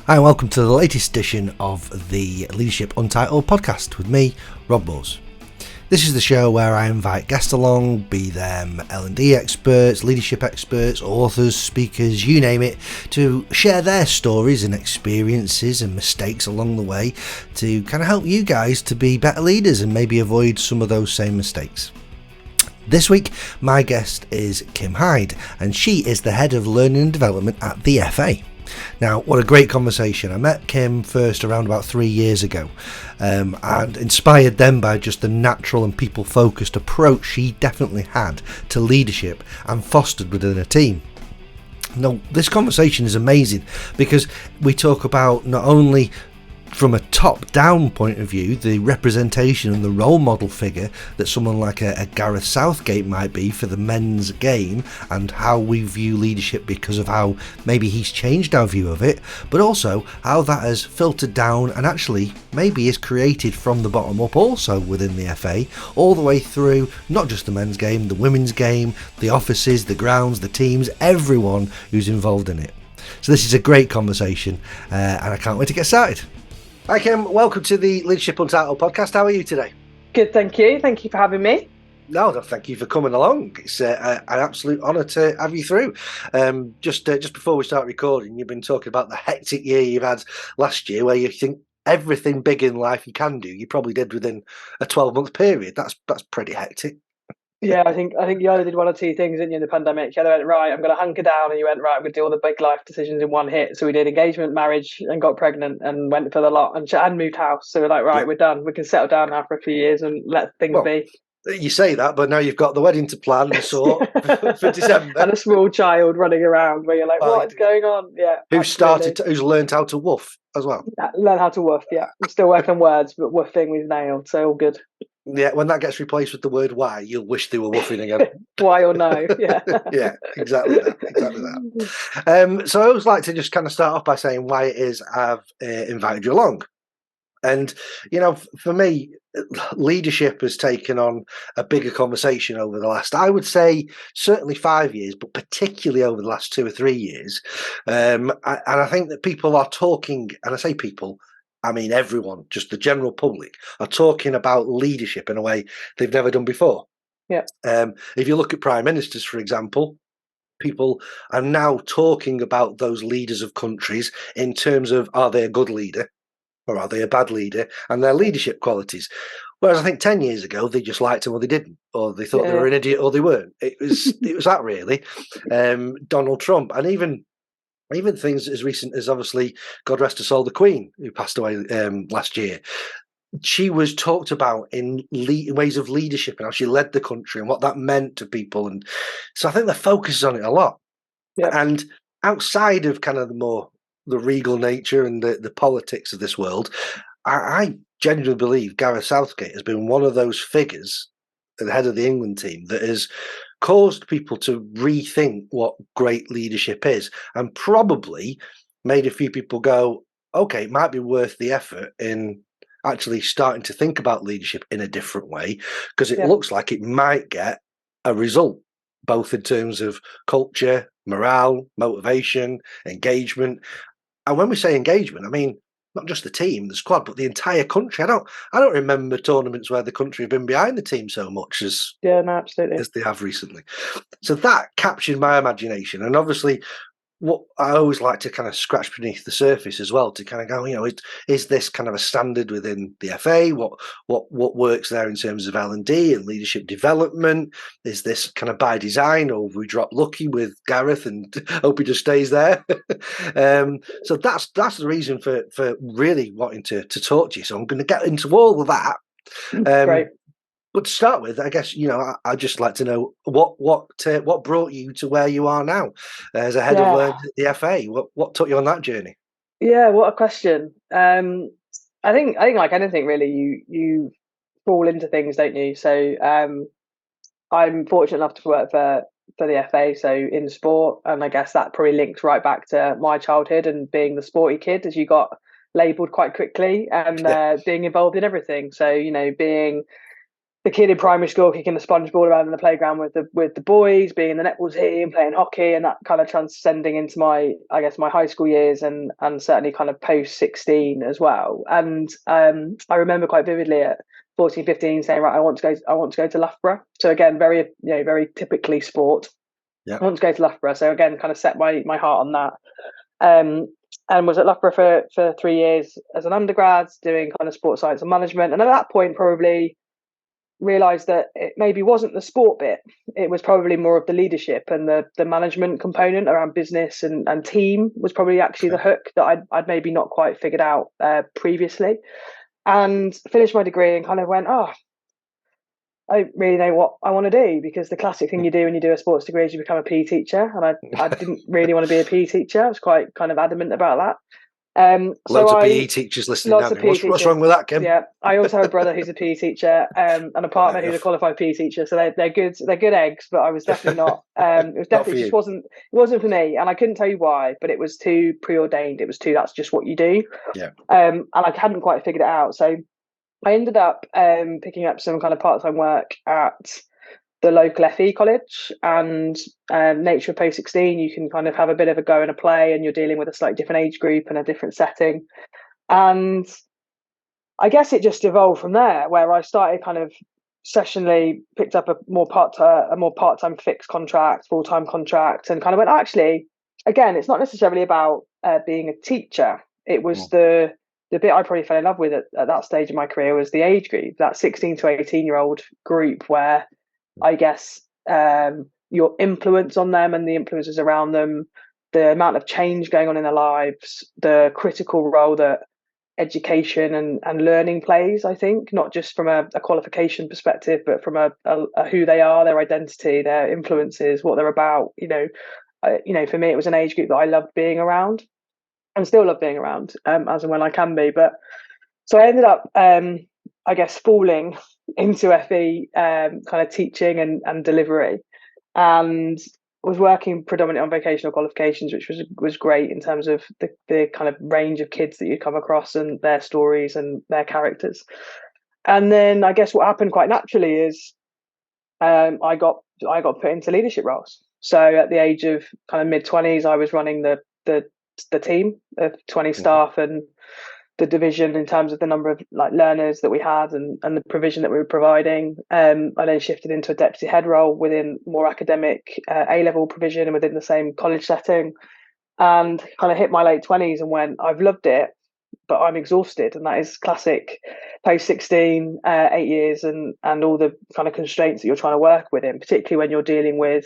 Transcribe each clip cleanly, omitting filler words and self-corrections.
Hi, and welcome to the latest edition of the Leadership Untitled podcast with me, Rob Moores. This is the show where I invite guests along, be them L&D experts, leadership experts, authors, speakers, you name it, to share their stories and experiences and mistakes along the way to kind of help you guys to be better leaders and maybe avoid some of those same mistakes. This week, my guest is Kim Hyde, and she is the Head of Learning and Development at the Ep8. Now, what a great conversation. I met Kim first around about 3 years ago, and inspired then by just the natural and people-focused approach she definitely had to leadership and fostered within a team. Now, this conversation is amazing because we talk about not only from a top-down point of view, the representation and the role model figure that someone like a Gareth Southgate might be for the men's game and how we view leadership because of how maybe he's changed our view of it, but also how that has filtered down and actually maybe is created from the bottom up also within the FA, all the way through not just the men's game, the women's game, the offices, the grounds, the teams, everyone who's involved in it. So this is a great conversation and I can't wait to get started. Hi Kim, welcome to the Leadership Untitled podcast. How are you today? Good, thank you. Thank you for having me. No, thank you for coming along. It's an absolute honour to have you through. Just before we start recording, you've been talking about the hectic year you've had last year, where you think everything big in life you can do, you probably did within a 12-month period. That's pretty hectic. Yeah, I think you either did one or two things, didn't you, in the pandemic? You either went, right, I'm going to hunker down, and you went, right, I'm going to do all the big life decisions in one hit. So we did engagement, marriage, and got pregnant, and went for the lot, and moved house. So we're like, right, We're done. We can settle down now for a few years and let things be. You say that, but now you've got the wedding to plan and sort for December, and a small child running around where you're like, what's going on? Yeah, who's learned how to woof as well. Learn how to woof. Yeah, I'm still working on words, but woofing we've nailed, so all good. Yeah, when that gets replaced with the word why, you'll wish they were woofing again. Why or no, yeah. Yeah, exactly that. So I always like to just kind of start off by saying why it is I've invited you along. And, you know, for me, leadership has taken on a bigger conversation over the last, I would say, certainly 5 years, but particularly over the last 2 or 3 years. And I think that people are talking, and I say people, I mean everyone, just the general public, are talking about leadership in a way they've never done before. Yeah. If you look at prime ministers, for example, people are now talking about those leaders of countries in terms of, are they a good leader or are they a bad leader, and their leadership qualities. Whereas I think 10 years ago, they just liked them or they didn't, or they thought they were an idiot or they weren't. It was that really. Donald Trump, and even things as recent as, obviously, God rest her soul, the Queen, who passed away last year. She was talked about in ways of leadership and how she led the country and what that meant to people. And so I think the focus is on it a lot. Yeah. And outside of kind of the regal nature and the politics of this world, I genuinely believe Gareth Southgate has been one of those figures at the head of the England team that has caused people to rethink what great leadership is, and probably made a few people go, okay, it might be worth the effort in actually starting to think about leadership in a different way, because it looks like it might get a result, both in terms of culture, morale, motivation, engagement. And when we say engagement, I mean not just the team, the squad, but the entire country. I don't remember tournaments where the country have been behind the team so much as as they have recently. So that captured my imagination, and obviously, what I always like to kind of scratch beneath the surface as well, to kind of go, you know, is this kind of a standard within the FA? What works there in terms of L&D and leadership development? Is this kind of by design, or have we dropped lucky with Gareth and hope he just stays there? So that's the reason for really wanting to talk to you. So I'm going to get into all of that. Great. But to start with, I guess, you know, I'd just like to know what brought you to where you are now as a head of learning at the FA. What took you on that journey? Yeah, what a question. I think like anything really, you fall into things, don't you? So I'm fortunate enough to work for the FA, so in sport, and I guess that probably links right back to my childhood and being the sporty kid, as you got labelled quite quickly, and being involved in everything. So, you know, being the kid in primary school kicking the sponge ball around in the playground with the boys, being in the netball team, playing hockey, and that kind of transcending into my high school years and certainly kind of post 16 as well. And I remember quite vividly at 14, 15 saying, right, I want to go to Loughborough. So again, very typically sport. Yeah. I want to go to Loughborough. So again, kind of set my heart on that. And was at Loughborough for 3 years as an undergrad, doing kind of sports science and management. And at that point, probably realised that it maybe wasn't the sport bit. It was probably more of the leadership and the management component around business and team was probably actually the hook that I'd maybe not quite figured out previously. And finished my degree and kind of went, oh, I don't really know what I want to do, because the classic thing you do when you do a sports degree is you become a PE teacher, and I didn't really want to be a PE teacher. I was quite kind of adamant about that. Loads of PE teachers listening. Lots of PE teachers. What's wrong with that, Kim? Yeah, I also have a brother who's a PE teacher, and a partner who's a qualified PE teacher. So they're good. They're good eggs, but I was definitely not. It was definitely just wasn't for me, and I couldn't tell you why. But it was too preordained. It was too. That's just what you do. Yeah. And I hadn't quite figured it out. So I ended up picking up some kind of part-time work at the local FE college, and nature of post 16, you can kind of have a bit of a go and a play, and you're dealing with a slightly different age group and a different setting. And I guess it just evolved from there, where I started kind of sessionally, picked up a more part-time fixed contract, full-time contract, and kind of went, actually, again, it's not necessarily about being a teacher. It was the bit I probably fell in love with at that stage of my career was the age group, that 16 to 18-year-old group, where I guess your influence on them and the influences around them, the amount of change going on in their lives, the critical role that education and learning plays, I think, not just from a qualification perspective, but from a who they are, their identity, their influences, what they're about. For me, it was an age group that I loved being around and still love being around as and when I can be. But so I ended up, I guess, falling into FE kind of teaching and delivery, and was working predominantly on vocational qualifications, which was great in terms of the kind of range of kids that you come across and their stories and their characters. And then I guess what happened quite naturally is I got put into leadership roles. So at the age of kind of mid-20s, I was running the team of 20 staff and the division in terms of the number of learners that we had and the provision that we were providing. I then shifted into a deputy head role within more academic A-level provision and within the same college setting, and kind of hit my late 20s and went, I've loved it, but I'm exhausted. And that is classic post 16, 8 years and all the kind of constraints that you're trying to work within, particularly when you're dealing with,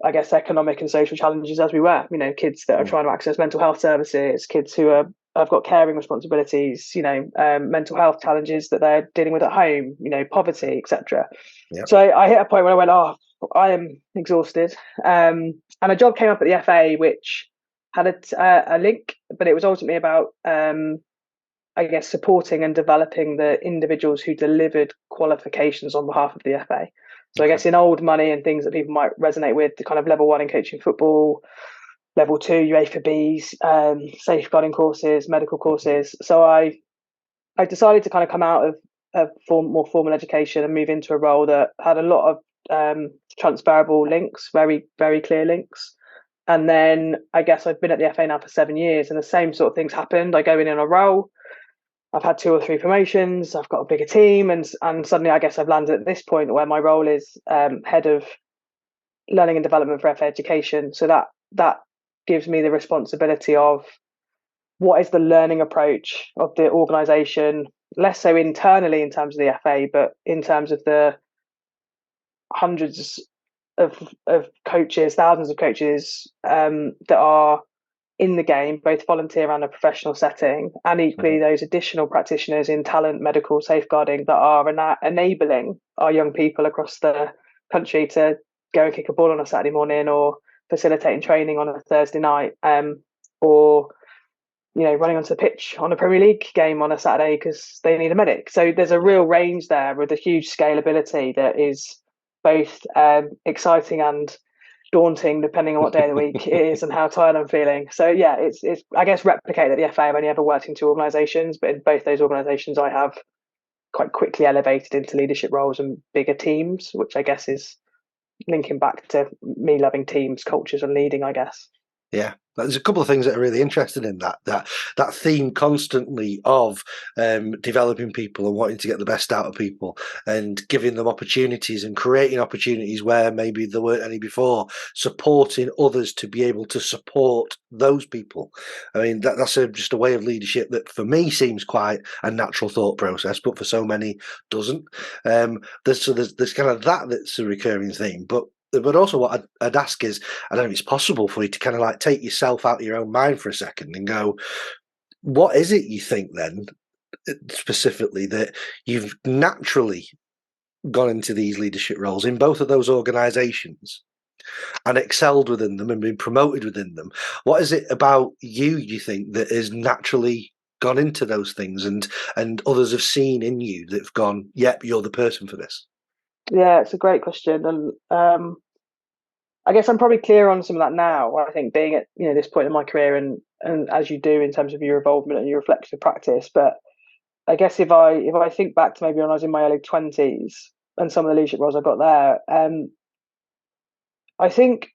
I guess, economic and social challenges as we were, kids that are trying to access mental health services, kids who have got caring responsibilities, mental health challenges that they're dealing with at home, poverty, etc. Yep. So I hit a point where I went, oh, I am exhausted. And a job came up at the FA, which had a link, but it was ultimately about, I guess, supporting and developing the individuals who delivered qualifications on behalf of the FA. So I guess in old money and things that people might resonate with, the kind of level 1 in coaching football, level 2 UEFA-Bs, safeguarding courses, medical courses. So I decided to kind of come out of more formal education and move into a role that had a lot of transferable links, very, very clear links. And then I guess I've been at the FA now for 7 years, and the same sort of things happened. I go in a role, I've had 2 or 3 promotions, I've got a bigger team, and suddenly I guess I've landed at this point where my role is head of learning and development for FA education. So that gives me the responsibility of what is the learning approach of the organisation, less so internally in terms of the FA, but in terms of the hundreds of coaches, thousands of coaches that are in the game, both volunteer and a professional setting, and equally those additional practitioners in talent, medical, safeguarding that are enabling our young people across the country to go and kick a ball on a Saturday morning, or facilitating training on a Thursday night, or running onto the pitch on a Premier League game on a Saturday because they need a medic. So there's a real range there with a huge scalability that is both exciting and daunting depending on what day of the week it is and how tired I'm feeling. So yeah, it's I guess replicated at the FA. I've only ever worked in 2 organisations, but in both those organisations I have quite quickly elevated into leadership roles and bigger teams, which I guess is linking back to me loving teams, cultures, and leading, I guess. Yeah, there's a couple of things that are really interesting in that theme constantly of developing people and wanting to get the best out of people and giving them opportunities and creating opportunities where maybe there weren't any before, supporting others to be able to support those people. I mean, that's just a way of leadership that for me seems quite a natural thought process, but for so many doesn't. There's kind of that's a recurring theme, but also what I'd ask is, I don't know if it's possible for you to kind of like take yourself out of your own mind for a second and go, what is it you think then, specifically, that you've naturally gone into these leadership roles in both of those organisations and excelled within them and been promoted within them? What is it about you think, that is naturally gone into those things and others have seen in you that have gone, yep, you're the person for this? Yeah, it's a great question, and I guess I'm probably clear on some of that now. I think being at this point in my career, and as you do in terms of your involvement and your reflective practice. But I guess if I think back to maybe when I was in my early 20s and some of the leadership roles I got there, I think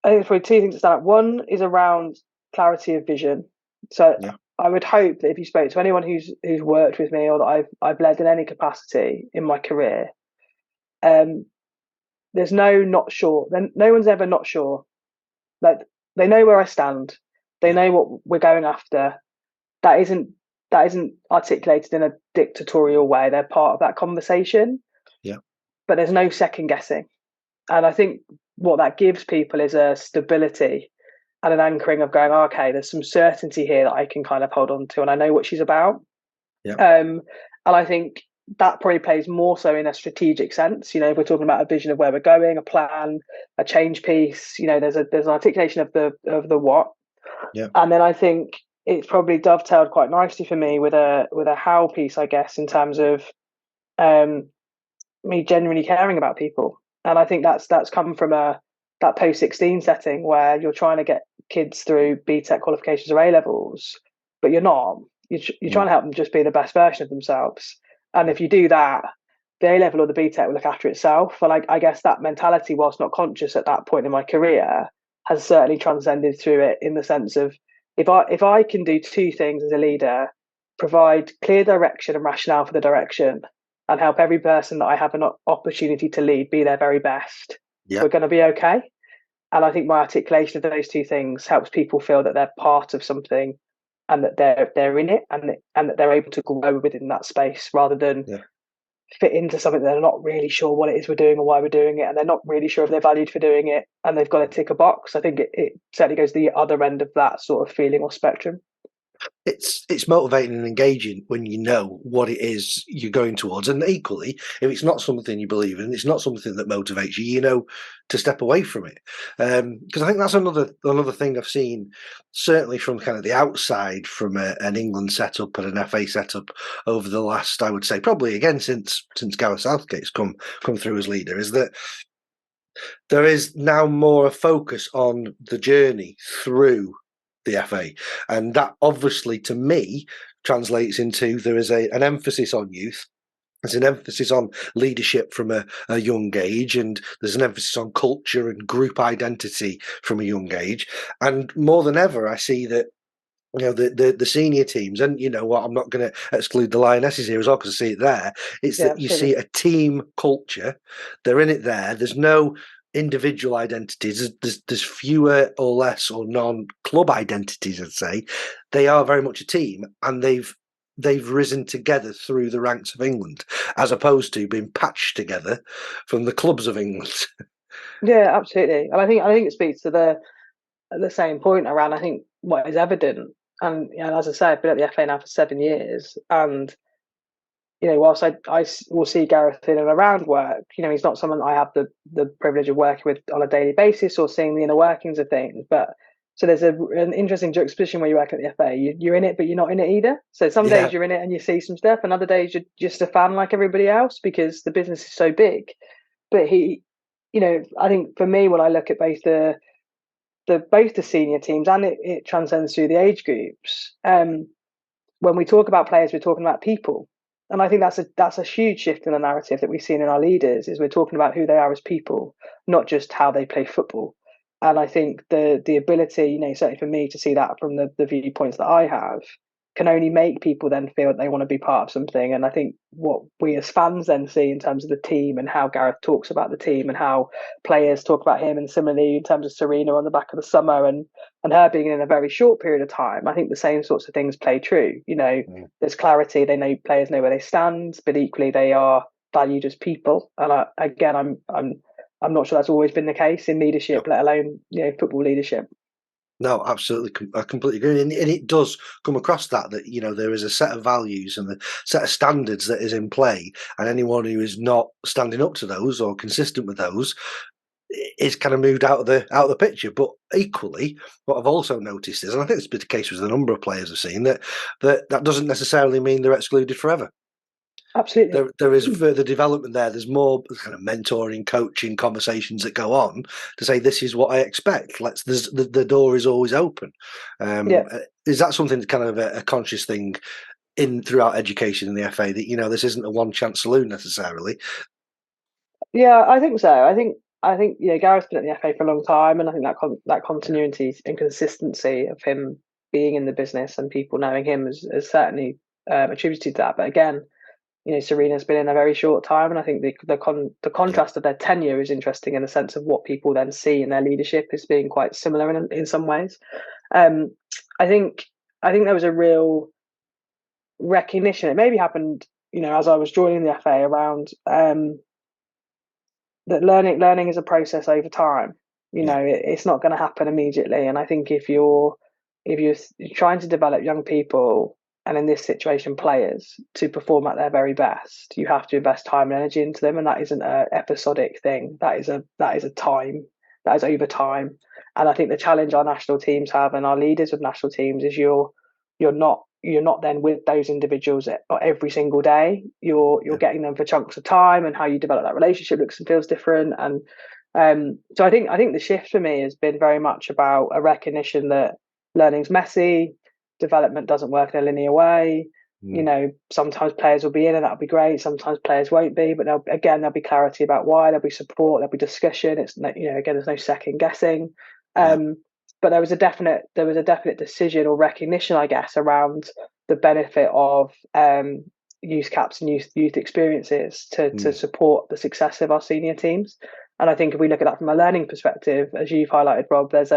there's probably two things that stand out. One is around clarity of vision. So Yeah, I would hope that if you spoke to anyone who's worked with me or that I've led in any capacity in my career, there's no not sure. Then no one's ever not sure. Like, they know where I stand. They yeah, know what we're going after. That isn't articulated in a dictatorial way. They're part of that conversation, yeah, but there's no second guessing. And I think what that gives people is a stability and an anchoring of going, oh, okay, there's some certainty here that I can kind of hold on to, and I know what she's about. yeah, And I think that probably plays more so in a strategic sense. If we're talking about a vision of where we're going, a plan, a change piece, there's an articulation of the what. yeah, And then I think it's probably dovetailed quite nicely for me with a how piece, I guess, in terms of um, me genuinely caring about people. And I think that's come from that post-16 setting where you're trying to get kids through BTEC qualifications or A levels, but you're not. You're trying mm, to help them just be the best version of themselves. And yeah, if you do that, the A level or the BTEC will look after itself. And I guess that mentality, whilst not conscious at that point in my career, has certainly transcended through it, in the sense of, if I can do two things as a leader: provide clear direction and rationale for the direction, and help every person that I have an opportunity to lead be their very best, yeah. we're going to be okay. And I think my articulation of those two things helps people feel that they're part of something, and that they're in it, and that they're able to grow within that space, rather than Yeah. fit into something that they're not really sure what it is we're doing or why we're doing it, and they're not really sure if they're valued for doing it, and they've got to tick a box. I think it certainly goes to the other end of that sort of feeling or spectrum. It's motivating and engaging when you know what it is you're going towards, and equally, if it's not something you believe in, it's not something that motivates you, to step away from it. Because I think that's another thing I've seen, certainly from kind of the outside, from an England setup and an FA setup over the last, I would say, probably again since Gareth Southgate's come through as leader, is that there is now more a focus on the journey through the FA, and that obviously, to me, translates into there is an emphasis on youth. There's an emphasis on leadership from a young age, and there's an emphasis on culture and group identity from a young age. And more than ever, I see that the senior teams, and you know what, I'm not going to exclude the Lionesses here as well, because I see it there. It's Yeah, that you see absolutely. a team culture. They're in it there. There's no individual identities. There's fewer or less or non-club identities, I'd say. They are very much a team, and they've risen together through the ranks of England, as opposed to being patched together from the clubs of England. Yeah, absolutely. And I think it speaks to the same point around, I think, what is evident. And as I say, I've been at the FA now for 7 years, and whilst I will see Gareth in and around work, he's not someone I have the privilege of working with on a daily basis or seeing the inner workings of things. But so there's an interesting juxtaposition where you work at the FA. You're in it, but you're not in it either. So some days Yeah, you're in it and you see some stuff, and other days you're just a fan like everybody else, because the business is so big. But I think for me, when I look at both the senior teams, and it transcends through the age groups. When we talk about players, we're talking about people. I think that's a huge shift in the narrative that we've seen in our leaders. Is we're talking about who they are as people, not just how they play football. And I think the ability, certainly for me to see that from the viewpoints that I have, can only make people then feel that they want to be part of something. And I think what we as fans then see in terms of the team and how Gareth talks about the team and how players talk about him, and similarly in terms of Sarina on the back of the summer and her being in a very short period of time, I think the same sorts of things play true. There's clarity. Players know where they stand, but equally they are valued as people. And I'm not sure that's always been the case in leadership, let alone football leadership. No, absolutely. I completely agree. And it does come across that there is a set of values and a set of standards that is in play. And anyone who is not standing up to those or consistent with those is kind of moved out of the picture. But equally, what I've also noticed is, and I think it's been the case with a number of players I've seen, that doesn't necessarily mean they're excluded forever. Absolutely. There is further development there. There's more kind of mentoring, coaching conversations that go on to say, this is what I expect. The door is always open. Is that something that's kind of a conscious thing throughout education in the FA, that, this isn't a one chance saloon necessarily? Yeah, I think so. I think Gareth's been at the FA for a long time, and I think that continuity and consistency of him being in the business and people knowing him has certainly attributed to that. But again, Sarina's been in a very short time, and I think the contrast of their tenure is interesting in the sense of what people then see in their leadership as being quite similar in some ways. I think there was a real recognition. It maybe happened, as I was joining the FA around that learning is a process over time. It's not going to happen immediately, and I think if you're trying to develop young people, and in this situation players, to perform at their very best, you have to invest time and energy into them, and that isn't an episodic thing. That is over time. And I think the challenge our national teams have and our leaders of national teams is you're not then with those individuals every single day. You're getting them for chunks of time, and how you develop that relationship looks and feels different. And so I think the shift for me has been very much about a recognition that learning's messy, development doesn't work in a linear way. Sometimes players will be in and that'll be great. Sometimes players won't be, but there'll be clarity about why. There'll be support. There'll be discussion. It's again, there's no second guessing. But there was a definite decision or recognition, I guess, around the benefit of youth caps and youth experiences to support the success of our senior teams. And I think if we look at that from a learning perspective, as you've highlighted, Rob, there's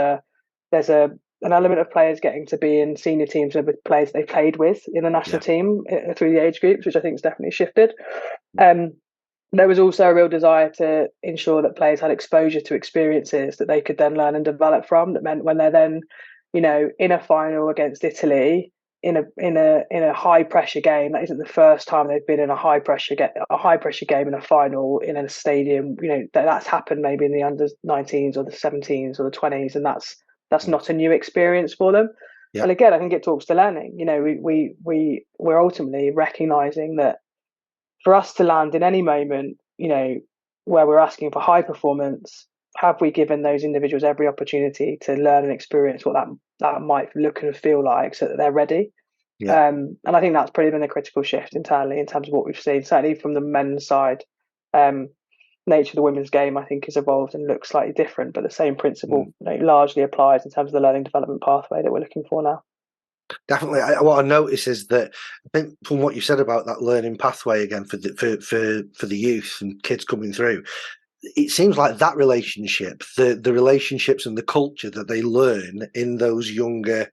an element of players getting to be in senior teams with players they played with in the national team through the age groups, which I think has definitely shifted. There was also a real desire to ensure that players had exposure to experiences that they could then learn and develop from. That meant when they're then, in a final against Italy, in a high pressure game, that isn't the first time they've been in a high pressure game in a final in a stadium. That's happened maybe in the under 19s or the 17s or the 20s, and that's not a new experience for them. Yeah. And again, I think it talks to learning. We're ultimately recognizing that for us to land in any moment, where we're asking for high performance, have we given those individuals every opportunity to learn and experience what that might look and feel like, so that they're ready? Yeah. And I think that's probably been a critical shift internally in terms of what we've seen, certainly from the men's side. Nature of the women's game, I think, has evolved and looks slightly different, but the same principle largely applies in terms of the learning development pathway that we're looking for now. Definitely. What I notice is that, I think from what you said about that learning pathway again for the youth and kids coming through, it seems like that relationship, the relationships and the culture that they learn in those younger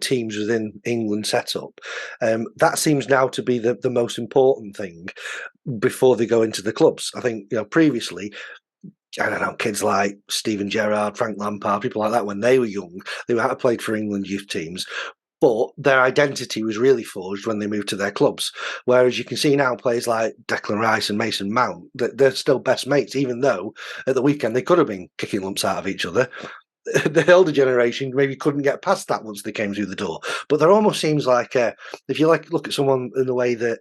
teams within England setup, that seems now to be the most important thing before they go into the clubs. I think previously, I don't know, kids like Steven Gerrard, Frank Lampard, people like that, when they were young, they might have played for England youth teams, but their identity was really forged when they moved to their clubs. Whereas you can see now players like Declan Rice and Mason Mount, that they're still best mates, even though at the weekend they could have been kicking lumps out of each other. The elder generation maybe couldn't get past that once they came through the door. But there almost seems like, if you look at someone in the way that,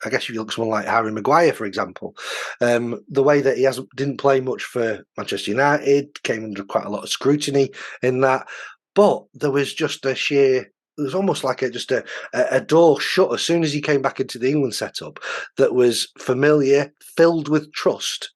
I guess if you look at someone like Harry Maguire, for example, the way that he didn't play much for Manchester United, came under quite a lot of scrutiny in that. But there was just a sheer was almost like a door shut as soon as he came back into the England setup that was familiar, filled with trust,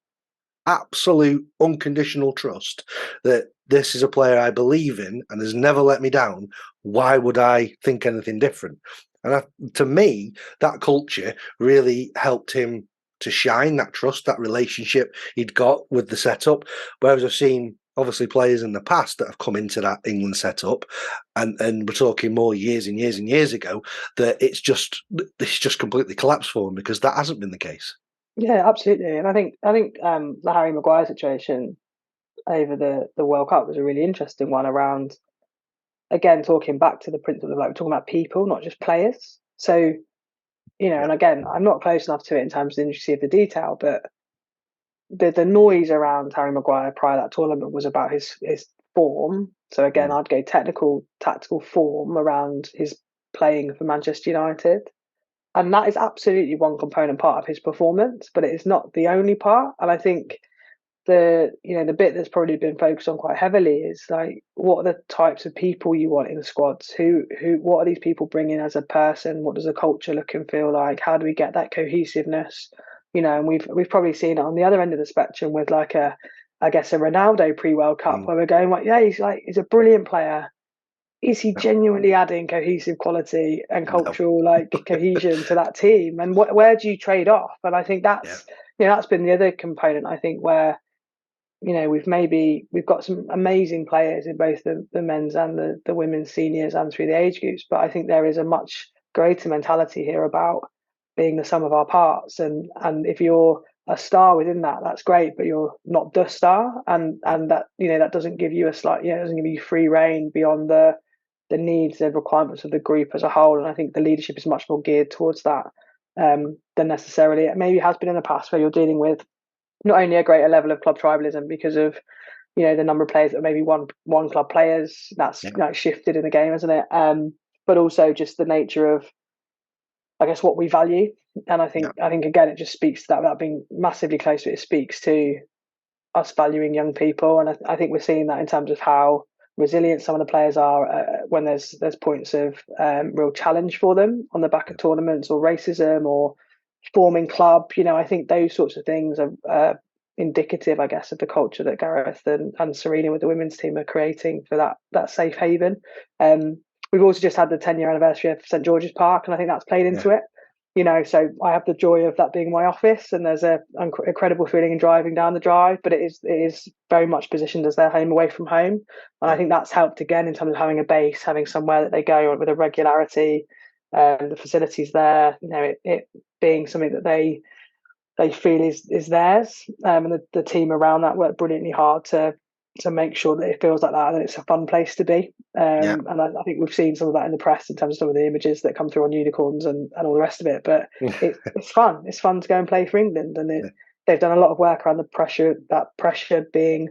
absolute unconditional trust that this is a player I believe in and has never let me down. Why would I think anything different? And to me, that culture really helped him to shine, that trust, that relationship he'd got with the setup. Whereas I've seen obviously players in the past that have come into that England setup, and we're talking more years and years and years ago, that it's just completely collapsed for him because that hasn't been the case. Yeah, absolutely. And I think the Harry Maguire situation over the World Cup was a really interesting one around, again, talking back to the principle of, like, we're talking about people, not just players. So, Yeah. and again, I'm not close enough to it in terms of the intricacy of the detail, but the noise around Harry Maguire prior to that tournament was about his form. So again, I'd go technical, tactical form around his playing for Manchester United. And that is absolutely one component part of his performance, but it is not the only part. And I think the bit that's probably been focused on quite heavily is, like, what are the types of people you want in the squads? What are these people bringing as a person? What does the culture look and feel like? How do we get that cohesiveness? And we've probably seen it on the other end of the spectrum with, like, I guess, a Ronaldo pre-World Cup, where we're going, like, yeah, he's a brilliant player. Is he genuinely adding cohesive quality and No. cultural, like, cohesion to that team? And where do you trade off? And I think that's been the other component, I think, where we've got some amazing players in both the men's and the women's seniors and through the age groups, but I think there is a much greater mentality here about being the sum of our parts, and if you're a star within that, that's great, but you're not the star, and that that doesn't give you doesn't give you free reign beyond the needs and requirements of the group as a whole. And I think the leadership is much more geared towards that than necessarily it maybe has been in the past, where you're dealing with not only a greater level of club tribalism because of the number of players that are maybe one club players, that's shifted in the game, isn't it? But also just the nature of, I guess, what we value. And I think again, it just speaks to that, without being massively close to it. It speaks to us valuing young people, and I think we're seeing that in terms of how resilient some of the players are when there's points of real challenge for them on the back of tournaments or racism or forming club. I think those sorts of things are indicative, I guess, of the culture that Gareth and Sarina with the women's team are creating for that safe haven. We've also just had the 10-year anniversary of St George's Park, and I think that's played into it. So I have the joy of that being my office, and there's a incredible feeling in driving down the drive, but it is very much positioned as their home away from home. And I think that's helped, again, in terms of having a base, having somewhere that they go with a regularity, the facilities there, it being something that they feel is theirs. And the team around that work brilliantly hard to make sure that it feels like that and it's a fun place to be. And I think we've seen some of that in the press in terms of some of the images that come through on unicorns and all the rest of it. But it's fun. It's fun to go and play for England, and they've done a lot of work around the pressure. That pressure being,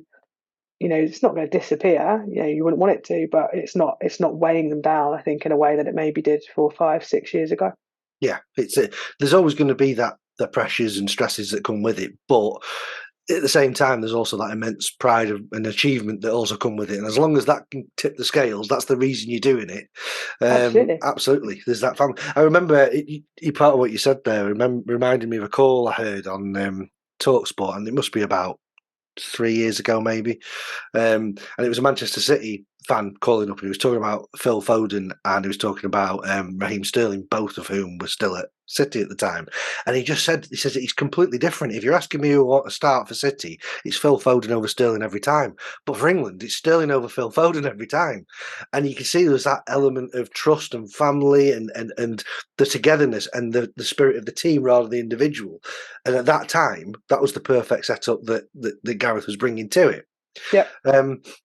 it's not going to disappear. You wouldn't want it to, but it's not weighing them down, I think, in a way that it maybe did 4, 5, 6 years ago. Yeah, there's always going to be the pressures and stresses that come with it, but at the same time, there's also that immense pride and achievement that also come with it. And as long as that can tip the scales, that's the reason you're doing it. Absolutely. There's that family. I remember part of what you said there reminded me of a call I heard on TalkSport, and it must be about 3 years ago, maybe. And it was a Manchester City fan calling up, and he was talking about Phil Foden and he was talking about Raheem Sterling, both of whom were still at City at the time. And he says that he's completely different. If you're asking me who want to start for City, it's Phil Foden over Sterling every time. But for England, it's Sterling over Phil Foden every time. And you can see there's that element of trust and family and the togetherness and the spirit of the team rather than the individual. And at that time, that was the perfect setup that Gareth was bringing to it. Yeah.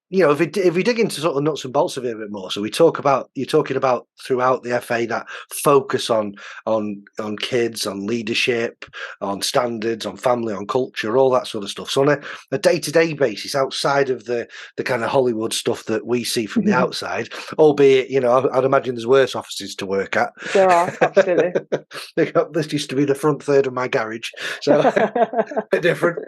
If we dig into sort of the nuts and bolts of it a bit more, so you're talking about throughout the FA that focus on kids, on leadership, on standards, on family, on culture, all that sort of stuff. So on a day-to-day basis, outside of the kind of Hollywood stuff that we see from the outside, albeit I'd imagine there's worse offices to work at. There are, absolutely. This used to be the front third of my garage, so a bit different.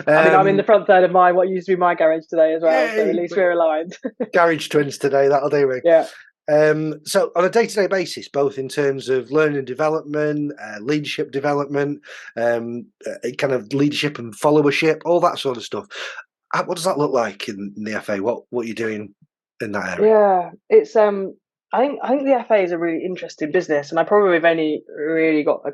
I'm in the front third of what used to be my garage today as well. So at least we're aligned. Garage twins today, that'll do me. Yeah. So on a day-to-day basis, both in terms of learning and development, leadership development, kind of leadership and followership, all that sort of stuff. What does that look like in the FA? What are you doing in that area? Yeah, it's I think the FA is a really interesting business, and I probably have only really got a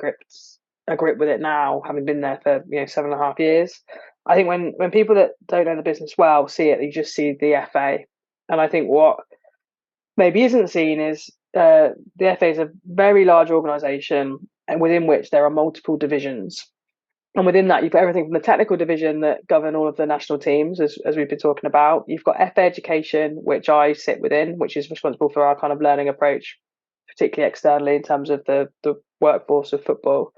grip with it now, having been there for 7.5 years. I think when people that don't know the business well see it, you just see the FA, and I think what maybe isn't seen is the FA is a very large organisation, and within which there are multiple divisions. And within that, you've got everything from the technical division that govern all of the national teams, as we've been talking about. You've got FA Education, which I sit within, which is responsible for our kind of learning approach, particularly externally in terms of the workforce of football.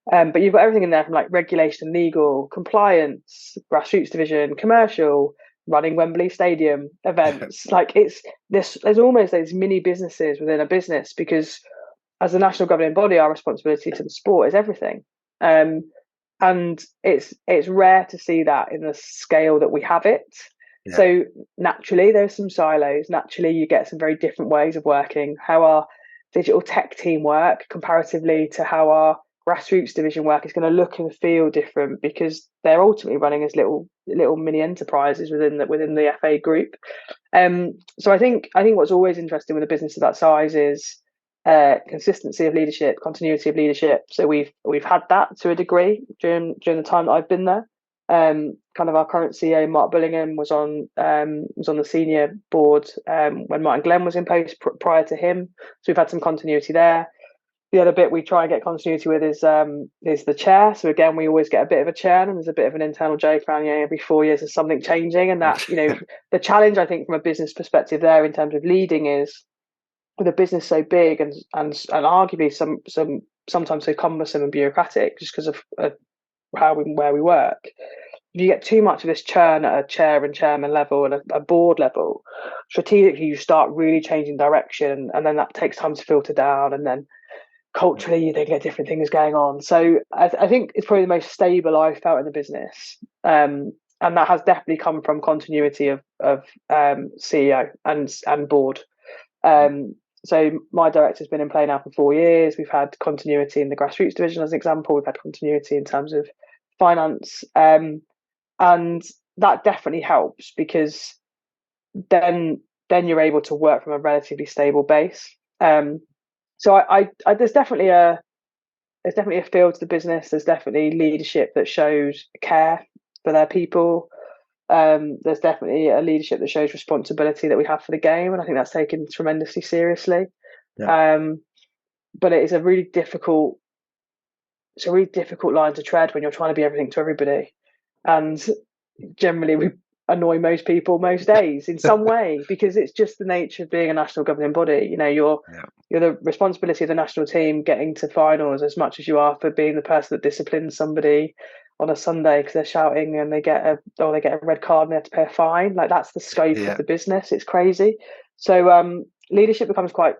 But you've got everything in there from like regulation, legal, compliance, grassroots division, commercial, running Wembley Stadium events. Like there's almost these mini businesses within a business, because as the national governing body, our responsibility to the sport is everything. Um, and it's rare to see that in the scale that we have it. Yeah. So naturally, there's some silos. Naturally, you get some very different ways of working. How our digital tech team work comparatively to how our grassroots division work is going to look and feel different, because they're ultimately running as little mini enterprises within the FA group. So I think what's always interesting with a business of that size is consistency of leadership, continuity of leadership. So we've had that to a degree during the time that I've been there. Kind of our current CEO Mark Bullingham was on the senior board when Martin Glenn was in post prior to him. So we've had some continuity there. The other bit we try and get continuity with is the chair. So again, we always get a bit of a churn, and there's a bit of an internal joke around every 4 years there's something changing, and that the challenge I think from a business perspective there in terms of leading is, with a business so big and arguably sometimes so cumbersome and bureaucratic just because of where we work. If you get too much of this churn at a chair and chairman level and a board level, strategically you start really changing direction, and then that takes time to filter down, and then culturally you then get different things going on. So I think it's probably the most stable I've felt in the business, and that has definitely come from continuity of CEO and board. So my director's been in play now for 4 years. We've had continuity in the grassroots division as an example. We've had continuity in terms of finance, and that definitely helps, because then you're able to work from a relatively stable base. So I there's definitely a feel to the business. There's definitely leadership that shows care for their people. There's definitely a leadership that shows responsibility that we have for the game, and I think that's taken tremendously seriously. Yeah. But it is a really difficult line to tread when you're trying to be everything to everybody, and generally we annoy most people most days in some way, because it's just the nature of being a national governing body. You're the responsibility of the national team getting to finals as much as you are for being the person that disciplines somebody on a Sunday because they're shouting and they get a red card and they have to pay a fine. Like, that's the scope of the business. It's crazy. So leadership becomes quite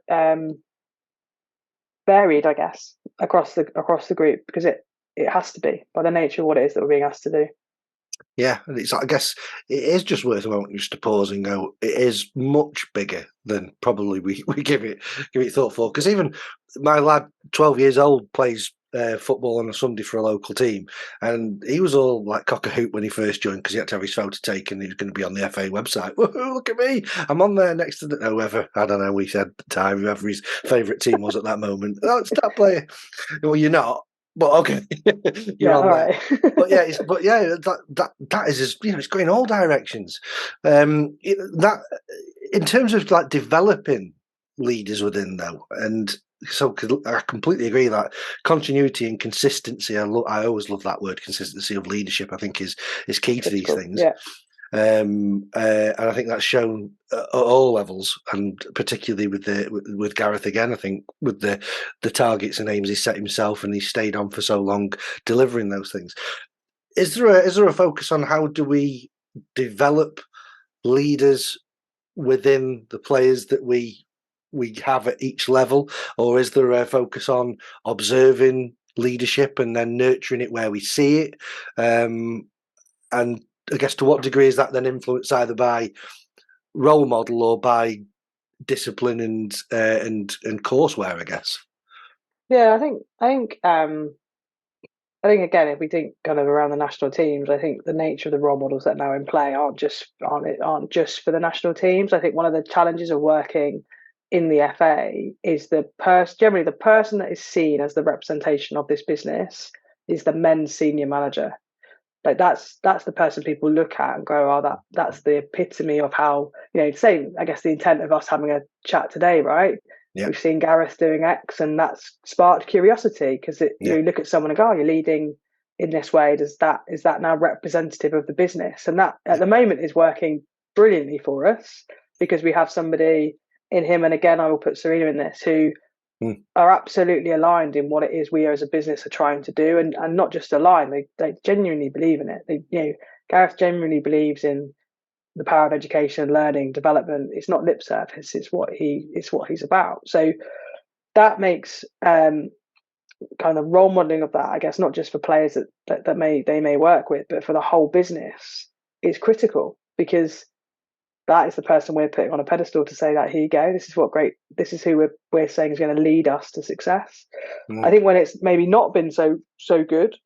varied, I guess, across the group, because it has to be, by the nature of what it is that we're being asked to do. Yeah, and I guess it is just worth a moment just to pause and go, it is much bigger than probably we give it thought for. Because even my lad, 12 years old, plays football on a Sunday for a local team, and he was all like cock a hoop when he first joined, because he had to have his photo taken. He was going to be on the FA website. Woohoo, look at me, I'm on there next to whoever, I don't know, we said at the time, whoever his favourite team was at that moment. Oh, it's that player. Well, you're not. But okay, you're on there. Right. That is, it's going all directions. That in terms of like developing leaders within, though, and so I completely agree that continuity and consistency. I always love that word, consistency of leadership. I think is key to these things. Yeah. And I think that's shown at all levels, and particularly with Gareth again. I think with the targets and aims he's set himself, and he's stayed on for so long delivering those things. Is there a focus on how do we develop leaders within the players that we have at each level, or is there a focus on observing leadership and then nurturing it where we see it? And I guess to what degree is that then influenced either by role model or by discipline and courseware, I guess. Yeah, I think again, if we think kind of around the national teams, I think the nature of the role models that are now in play aren't just for the national teams. I think one of the challenges of working in the FA is generally the person that is seen as the representation of this business is the men's senior manager. Like that's the person people look at and go, oh, that's the epitome of how, same, I guess, the intent of us having a chat today, right? Yeah. We've seen Gareth doing X, and that's sparked curiosity because you look at someone and go, oh, you're leading in this way. Is that now representative of the business? And that at the moment is working brilliantly for us because we have somebody in him, and again, I will put Sarina in this, who are absolutely aligned in what it is we as a business are trying to do, and not just aligned. They genuinely believe in it. Gareth genuinely believes in the power of education and learning, development. It's not lip service. It's what he's about. So that makes kind of role modeling of that, I guess, not just for players that they may work with, but for the whole business is critical because that is the person we're putting on a pedestal to say that here you go, this is who we're saying is going to lead us to success. I think when it's maybe not been so good,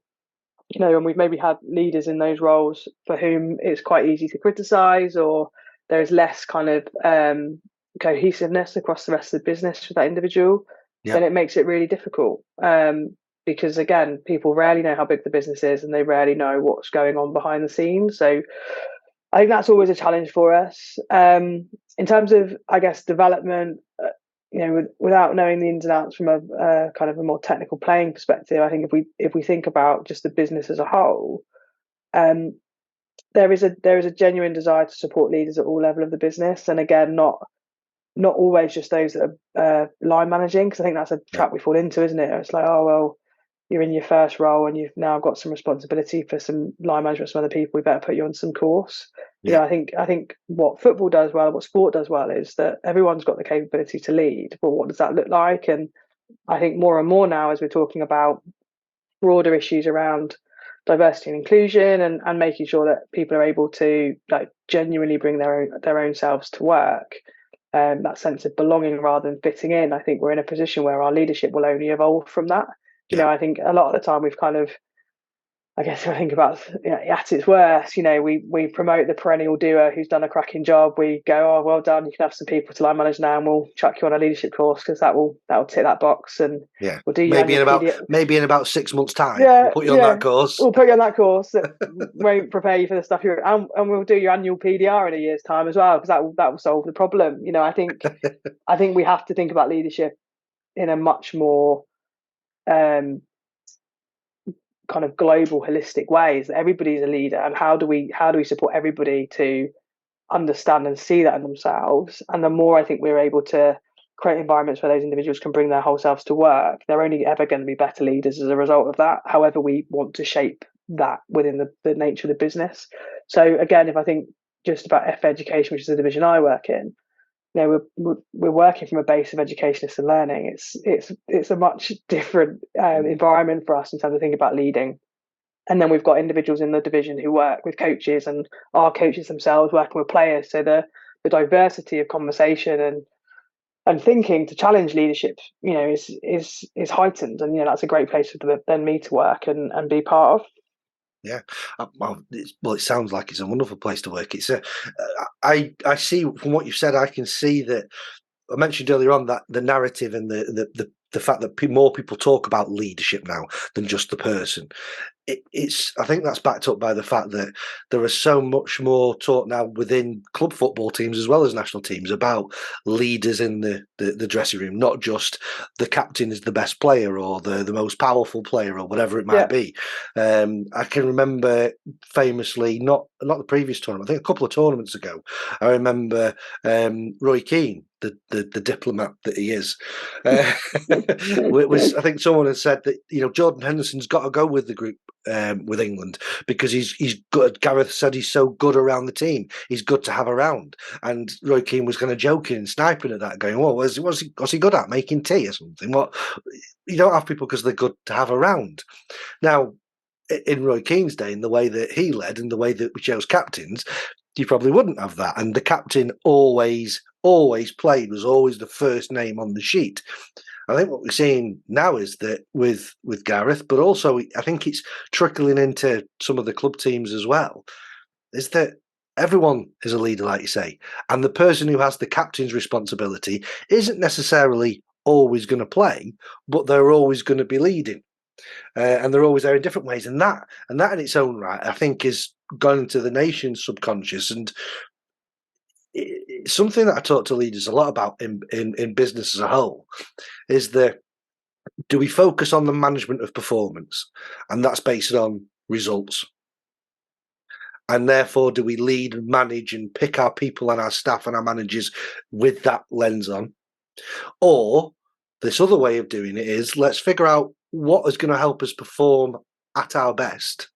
and we've maybe had leaders in those roles for whom it's quite easy to criticize, or there's less kind of cohesiveness across the rest of the business for that individual, then it makes it really difficult. Because again, people rarely know how big the business is and they rarely know what's going on behind the scenes. So I think that's always a challenge for us. In terms of, I guess, development, without knowing the ins and outs from a kind of a more technical playing perspective, I think if we think about just the business as a whole, there is a genuine desire to support leaders at all level of the business, and again, not always just those that are line managing, because I think that's a trap we fall into, isn't it? It's like, oh well, you're in your first role and you've now got some responsibility for some line management, some other people. We better put you on some course. I think what football does well, what sport does well, is that everyone's got the capability to lead. But what does that look like? And I think more and more now, as we're talking about broader issues around diversity and inclusion, and making sure that people are able to genuinely bring their own selves to work, that sense of belonging rather than fitting in. I think we're in a position where our leadership will only evolve from that. I think a lot of the time we've kind of, I guess if I think about at its worst, we promote the perennial doer who's done a cracking job. We go, oh, well done, you can have some people to line manage now, and we'll chuck you on a leadership course because that will tick that box, and we'll do maybe in about 6 months' time. We'll put you on that course. We'll put you on that course that won't prepare you for the stuff and we'll do your annual PDR in a year's time as well, because that will solve the problem. I think we have to think about leadership in a much more kind of global, holistic ways, that everybody's a leader, and how do we support everybody to understand and see that in themselves. And the more I think we're able to create environments where those individuals can bring their whole selves to work, they're only ever going to be better leaders as a result of that, however we want to shape that within the nature of the business. So again, if I think just about F education, which is the division I work in, we're working from a base of educationists and learning. It's a much different environment for us in terms of thinking about leading. And then we've got individuals in the division who work with coaches, and our coaches themselves working with players. So the diversity of conversation and thinking to challenge leadership, is heightened, and that's a great place for me to work and be part of. Yeah, well, it sounds like it's a wonderful place to work. I see from what you've said, I can see that I mentioned earlier on that the narrative and the fact that more people talk about leadership now than just the person. I think that's backed up by the fact that there is so much more talk now within club football teams as well as national teams about leaders in the dressing room, not just the captain is the best player or the most powerful player or whatever it might be. I can remember famously, not the previous tournament, I think a couple of tournaments ago, I remember Roy Keane, the diplomat that he is. I think someone had said that Jordan Henderson's got to go with the group with England because he's good. Gareth said he's so good around the team. He's good to have around. And Roy Keane was kind of joking and sniping at that, going, "Well, what's he good at? Making tea or something?" What, you don't have people because they're good to have around. Now, in Roy Keane's day, in the way that he led and the way that we chose captains, you probably wouldn't have that. And the captain always played, was always the first name on the sheet. I think what we're seeing now is that with Gareth, but also I think it's trickling into some of the club teams as well, is that everyone is a leader, like you say, and the person who has the captain's responsibility isn't necessarily always going to play, but they're always going to be leading, and they're always there in different ways. And that in its own right, I think, is gone into the nation's subconscious, and it's something that I talk to leaders a lot about in business as a whole, is that do we focus on the management of performance, and that's based on results? And therefore, do we lead and manage and pick our people and our staff and our managers with that lens on? Or this other way of doing it is, let's figure out what is going to help us perform at our best.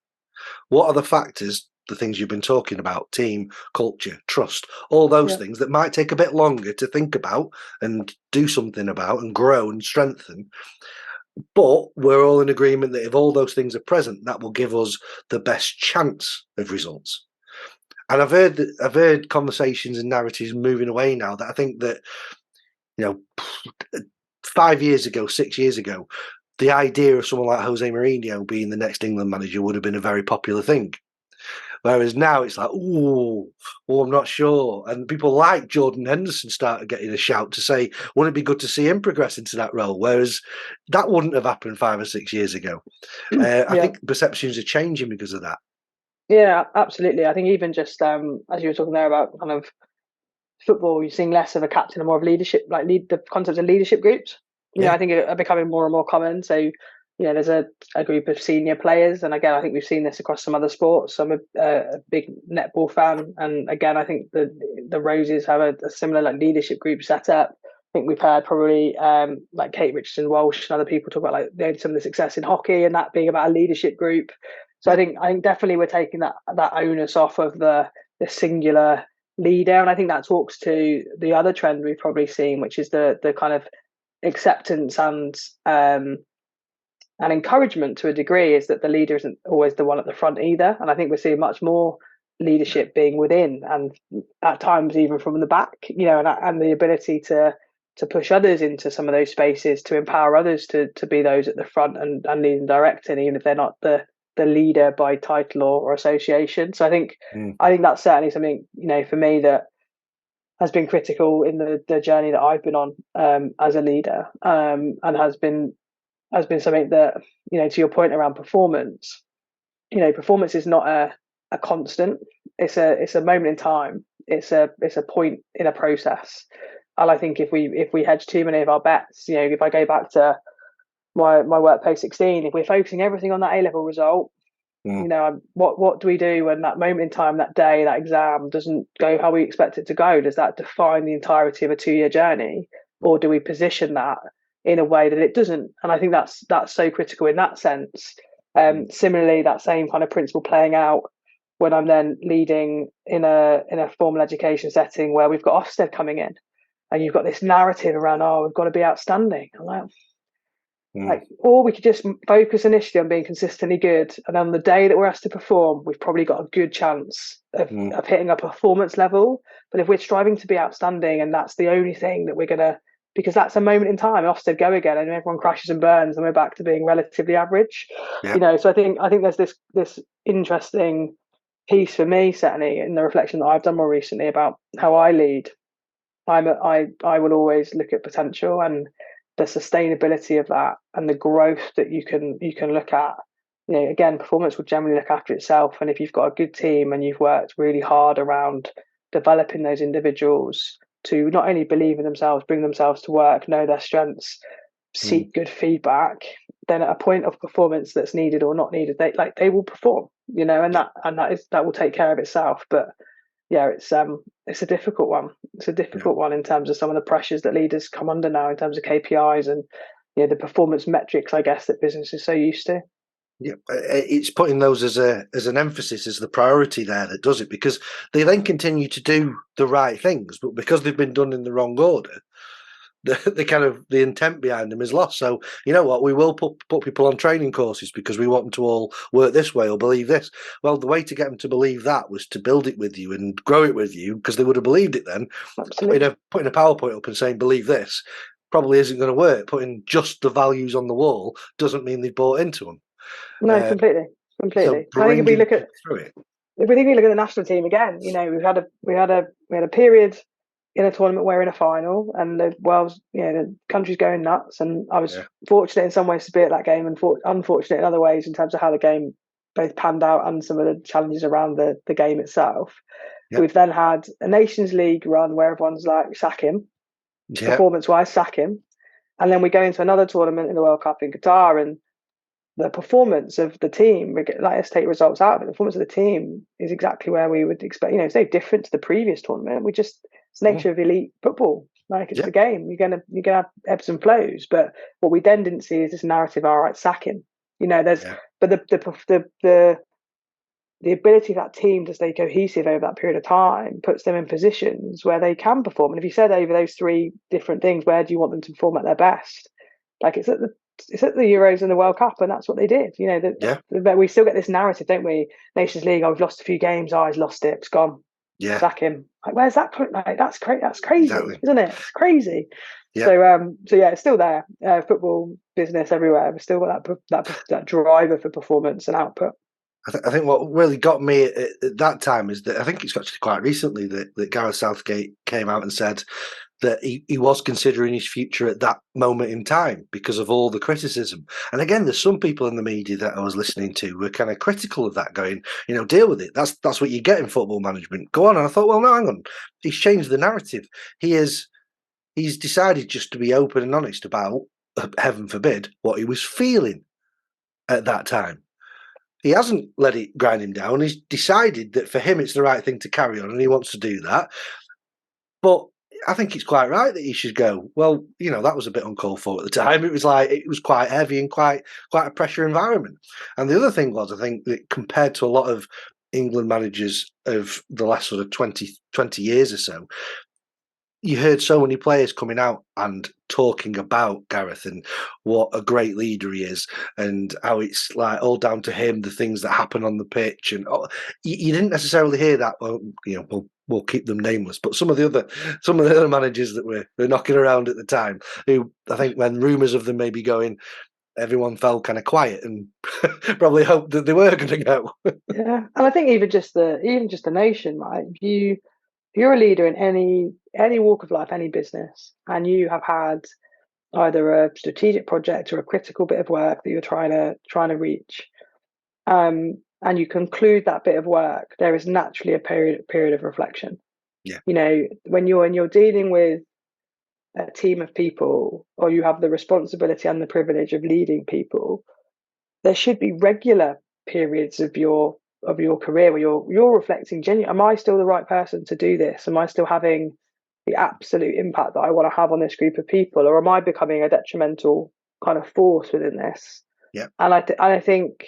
What are the factors, the things you've been talking about, team, culture, trust, all those things that might take a bit longer to think about and do something about and grow and strengthen. But we're all in agreement that if all those things are present, that will give us the best chance of results. And I've heard conversations and narratives moving away now that I think that, 5 years ago, 6 years ago, the idea of someone like Jose Mourinho being the next England manager would have been a very popular thing. Whereas now it's like, I'm not sure. And people like Jordan Henderson started getting a shout to say, wouldn't it be good to see him progress into that role? Whereas that wouldn't have happened 5 or 6 years ago. I think perceptions are changing because of that. Yeah, absolutely. I think even just as you were talking there about kind of football, you're seeing less of a captain and more of leadership, like the concept of leadership groups. I think are becoming more and more common. So, there's a group of senior players, and again, I think we've seen this across some other sports. I'm a big netball fan, and again, I think the Roses have a similar like leadership group set up. I think we've heard probably like Kate Richardson-Walsh and other people talk about like some of the success in hockey and that being about a leadership group. So I think definitely we're taking that onus off of the singular leader, and I think that talks to the other trend we've probably seen, which is the kind of acceptance and encouragement to a degree, is that the leader isn't always the one at the front either. And I think we're seeing much more leadership being within, and at times even from the back, and the ability to push others into some of those spaces, to empower others to be those at the front and lead and directing, even if they're not the leader by title or association. So I think that's certainly something, for me, that has been critical in the journey that I've been on as a leader, and has been something that, to your point around performance, performance is not a constant. It's a moment in time. It's a point in a process. And I think if we hedge too many of our bets, if I go back to my work post 16, if we're focusing everything on that A-level result, what do we do when that moment in time, that day, that exam doesn't go how we expect it to go? Does that define the entirety of a 2-year journey, or do we position that in a way that it doesn't? And I think that's so critical in that sense. Similarly, that same kind of principle playing out when I'm then leading in a formal education setting where we've got Ofsted coming in, and you've got this narrative around, we've got to be outstanding. I'm like, or we could just focus initially on being consistently good, and on the day that we're asked to perform, we've probably got a good chance of hitting a performance level. But if we're striving to be outstanding, and that's the only thing that we're gonna, because that's a moment in time, Ofsted go again, and everyone crashes and burns, and we're back to being relatively average. So I think there's this interesting piece for me, certainly in the reflection that I've done more recently about how I lead. I will always look at potential and the sustainability of that, and the growth that you can look at. Again, performance will generally look after itself, and if you've got a good team and you've worked really hard around developing those individuals to not only believe in themselves, bring themselves to work, know their strengths, seek good feedback, then at a point of performance that's needed or not needed, they will perform. And that will take care of itself. But it's a difficult one. It's a difficult one in terms of some of the pressures that leaders come under now in terms of KPIs and the performance metrics, I guess, that business is so used to. Yeah, it's putting those as an emphasis, as the priority there that does it, because they then continue to do the right things, but because they've been done in the wrong order, the intent behind them is lost. So you know what, we will put people on training courses because we want them to all work this way or believe this. Well, the way to get them to believe that was to build it with you and grow it with you, because they would have believed it then. Absolutely. Putting a PowerPoint up and saying believe this probably isn't going to work. Putting just the values on the wall doesn't mean they've bought into them. No, completely. So I think if we look at through it. If we think we look at the national team again, we had a period in a tournament where we're in a final, and the country's going nuts. And I was fortunate in some ways to be at that game, and unfortunate in other ways in terms of how the game both panned out and some of the challenges around the game itself. Yeah. We've then had a Nations League run where everyone's like, sack him, performance-wise, sack him. And then we go into another tournament in the World Cup in Qatar, and the performance of the team, let's take results out of it. The performance of the team is exactly where we would expect. It's no different to the previous tournament. It's the nature of elite football. Like, it's the game. You're gonna have ebbs and flows. But what we then didn't see is this narrative. All right, sack him. But the ability of that team to stay cohesive over that period of time puts them in positions where they can perform. And if you said over those three different things, where do you want them to perform at their best? Like, it's at the Euros and the World Cup, and that's what they did. But we still get this narrative, don't we? Nations League, we've lost a few games. He's lost it. It's gone. Yeah, sack him. Like, where's that? Like, that's crazy, exactly. Isn't it? It's crazy. Yeah. So it's still there. Football business everywhere. We've still got that driver for performance and output. I think what really got me at that time is that I think it's actually quite recently that Gareth Southgate came out and said that he was considering his future at that moment in time because of all the criticism. And again, there's some people in the media that I was listening to were kind of critical of that, going, deal with it. That's what you get in football management. Go on. And I thought, well, no, hang on. He's changed the narrative. He's decided just to be open and honest about, heaven forbid, what he was feeling at that time. He hasn't let it grind him down. He's decided that for him it's the right thing to carry on, and he wants to do that. But I think it's quite right that he should go, well, that was a bit uncalled for at the time. It was quite heavy and quite a pressure environment. And the other thing was, I think that compared to a lot of England managers of the last sort of 20 years or so, you heard so many players coming out and talking about Gareth and what a great leader he is, and how it's like all down to him, the things that happen on the pitch. And you didn't necessarily hear that. Well, we'll keep them nameless, but some of the other managers that were knocking around at the time, who I think when rumours of them maybe going, everyone fell kind of quiet and probably hoped that they were going to go. Yeah, and I think even just the nation, right? You're a leader in any walk of life, any business, and you have had either a strategic project or a critical bit of work that you're trying to reach, and you conclude that bit of work, there is naturally a period of reflection. Yeah. When you're dealing with a team of people, or you have the responsibility and the privilege of leading people, there should be regular periods of your career where you're reflecting genuinely, am I still the right person to do this? Am I still having the absolute impact that I want to have on this group of people, or am I becoming a detrimental kind of force within this? Yeah. And I think,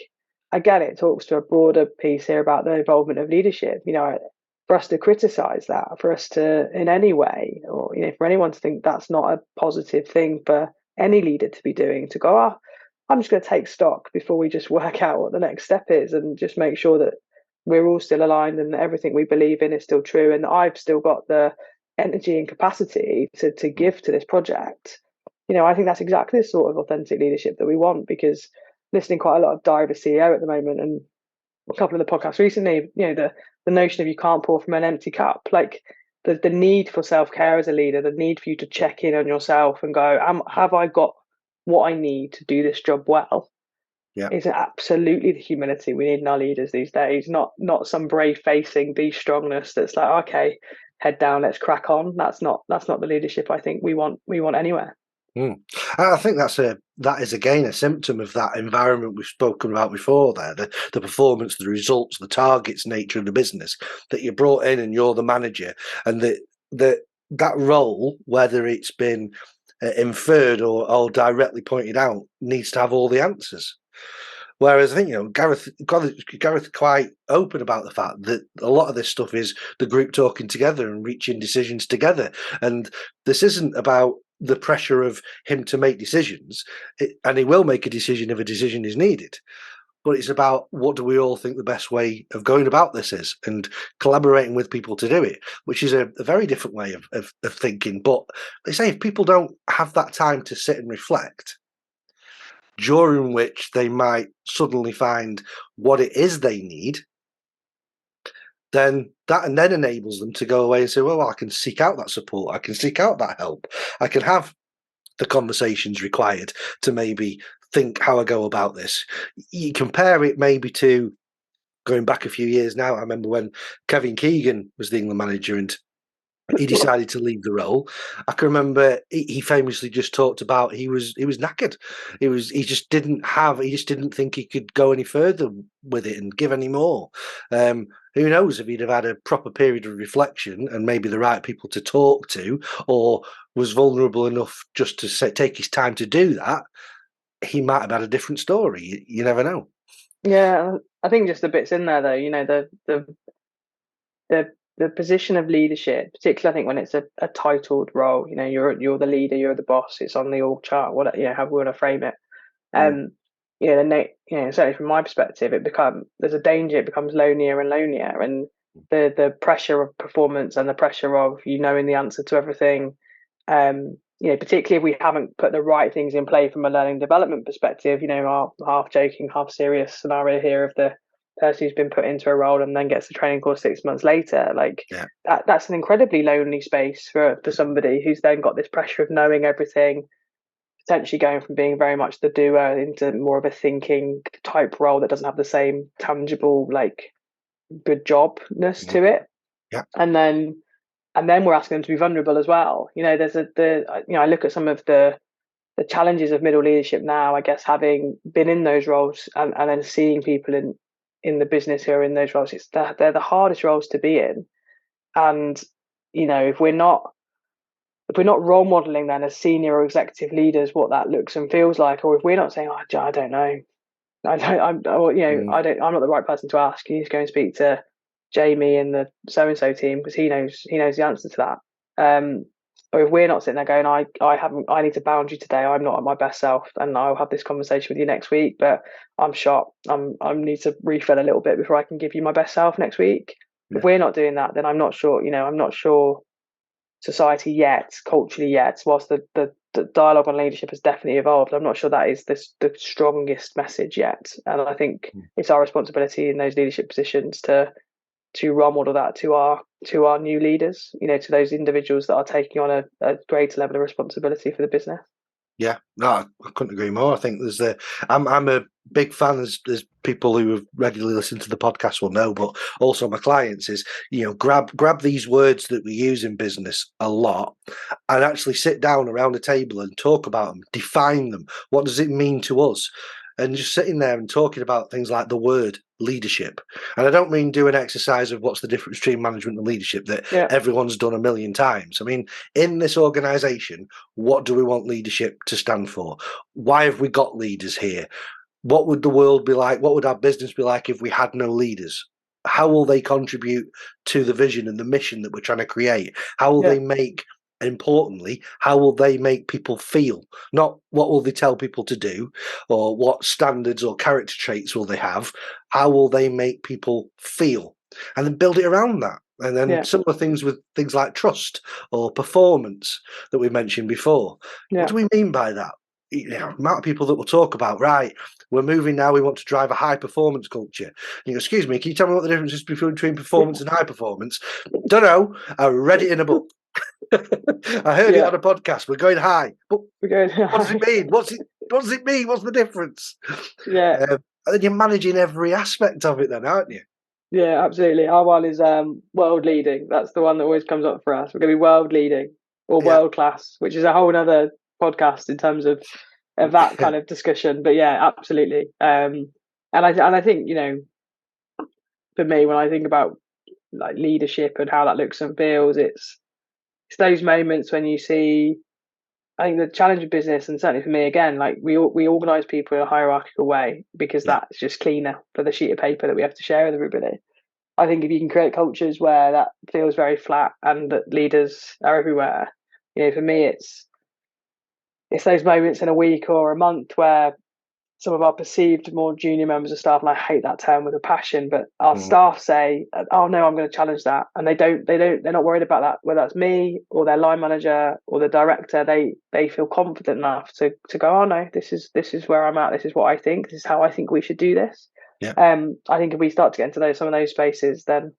again, it talks to a broader piece here about the involvement of leadership. For us to criticize that, for us to in any way, or for anyone to think that's not a positive thing for any leader to be doing, to go, I'm just going to take stock before we just work out what the next step is, and just make sure that we're all still aligned and that everything we believe in is still true, and that I've still got the energy and capacity to give to this project. I think that's exactly the sort of authentic leadership that we want, because listening quite a lot of Diary of a CEO at the moment, and a couple of the podcasts recently, the notion of you can't pour from an empty cup, like the need for self-care as a leader, the need for you to check in on yourself and go, have I got what I need to do this job well? Yeah, is absolutely the humility we need in our leaders these days. Not some brave facing, be strongness that's like, okay, head down, let's crack on. That's not the leadership I think we want anywhere. I think that is again a symptom of that environment we've spoken about before. There, the performance, the results, the targets, nature of the business, that you're brought in and you're the manager, and that role, whether it's been inferred or directly pointed out, needs to have all the answers. Whereas I think Gareth quite open about the fact that a lot of this stuff is the group talking together and reaching decisions together, and this isn't about the pressure of him to make decisions, and he will make a decision if a decision is needed. But it's about what do we all think the best way of going about this is, and collaborating with people to do it, which is a very different way of thinking. But they say if people don't have that time to sit and reflect, during which they might suddenly find what it is they need, then that enables them to go away and say, well, I can seek out that support, I can seek out that help, I can have the conversations required to maybe think how I go about this. You compare it maybe to going back a few years now. I remember when Kevin Keegan was the England manager and he decided to leave the role. I can remember he famously just talked about he was knackered. He just didn't think he could go any further with it and give any more. Who knows if he'd have had a proper period of reflection and maybe the right people to talk to, or was vulnerable enough just to take his time to do that, he might have had a different story. You never know. Yeah, I think just the bits in there though, you know, the position of leadership, particularly I think when it's a titled role, you know, you're the leader, you're the boss, it's on the org chart, what, you know, how we want to frame it. You know, certainly from my perspective, there's a danger it becomes lonelier and lonelier, and the pressure of performance and the pressure of you knowing the answer to everything. You know, particularly if we haven't put the right things in play from a learning development perspective. You know, our half joking, half serious scenario here of the person who's been put into a role and then gets the training course 6 months later. Like that's an incredibly lonely space for somebody who's then got this pressure of knowing everything, potentially going from being very much the doer into more of a thinking type role that doesn't have the same tangible like good jobness to it. And then we're asking them to be vulnerable as well. You know, I look at some of the challenges of middle leadership now, I guess, having been in those roles and then seeing people in the business who are in those roles. They're the hardest roles to be in. And, you know, if we're not role modeling then as senior or executive leaders what that looks and feels like, or if we're not saying, oh, I don't know, I'm not the right person to ask. You need to go and speak to Jamie and the so and so team because he knows the answer to that. Or if we're not sitting there going, I need to bound you today. I'm not at my best self, and I'll have this conversation with you next week. But I'm shot. I need to refill a little bit before I can give you my best self next week. Yeah. If we're not doing that, then I'm not sure. You know, I'm not sure society yet, culturally yet. Whilst the dialogue on leadership has definitely evolved, I'm not sure that is the strongest message yet. And I think it's our responsibility in those leadership positions to role model that to our new leaders, you know, to those individuals that are taking on a greater level of responsibility for the business. Yeah, no, I couldn't agree more. I think I'm a big fan, as people who have regularly listened to the podcast will know, but also my clients is, you know, grab these words that we use in business a lot and actually sit down around a table and talk about them, define them. What does it mean to us? And just sitting there and talking about things like the word leadership. And I don't mean do an exercise of what's the difference between management and leadership that everyone's done a million times. I mean, in this organization, what do we want leadership to stand for? Why have we got leaders here? What would the world be like? What would our business be like if we had no leaders? How will they contribute to the vision and the mission that we're trying to create? How will they make, importantly, how will they make people feel? Not what will they tell people to do, or what standards or character traits will they have? How will they make people feel? And then build it around that. And then similar things with things like trust or performance that we mentioned before. What do we mean by that? You know, amount of people that will talk about, right, we're moving now, we want to drive a high performance culture. You go, excuse me, can you tell me what the difference is between performance and high performance? Don't know. I read it in a book. I heard it on a podcast. We're going high. But what does it mean? What does it mean? What's the difference? Yeah. And then you're managing every aspect of it then, aren't you? Yeah, absolutely. Our one is world leading. That's the one that always comes up for us. We're going to be world leading or world class, which is a whole other podcast in terms of that kind of discussion. But yeah, absolutely. And I think, you know, for me, when I think about like leadership and how that looks and feels, it's those moments when you see, I think the challenge of business, and certainly for me again, like we organise people in a hierarchical way because that's just cleaner for the sheet of paper that we have to share with everybody. I think if you can create cultures where that feels very flat and that leaders are everywhere, you know, for me it's those moments in a week or a month where some of our perceived more junior members of staff, and I hate that term with a passion, but our staff say, "Oh no, I'm going to challenge that," and they're not worried about that. Whether that's me or their line manager or the director, they feel confident enough to go, "Oh no, this is where I'm at. This is what I think. This is how I think we should do this." Yeah. I think if we start to get into some of those spaces, then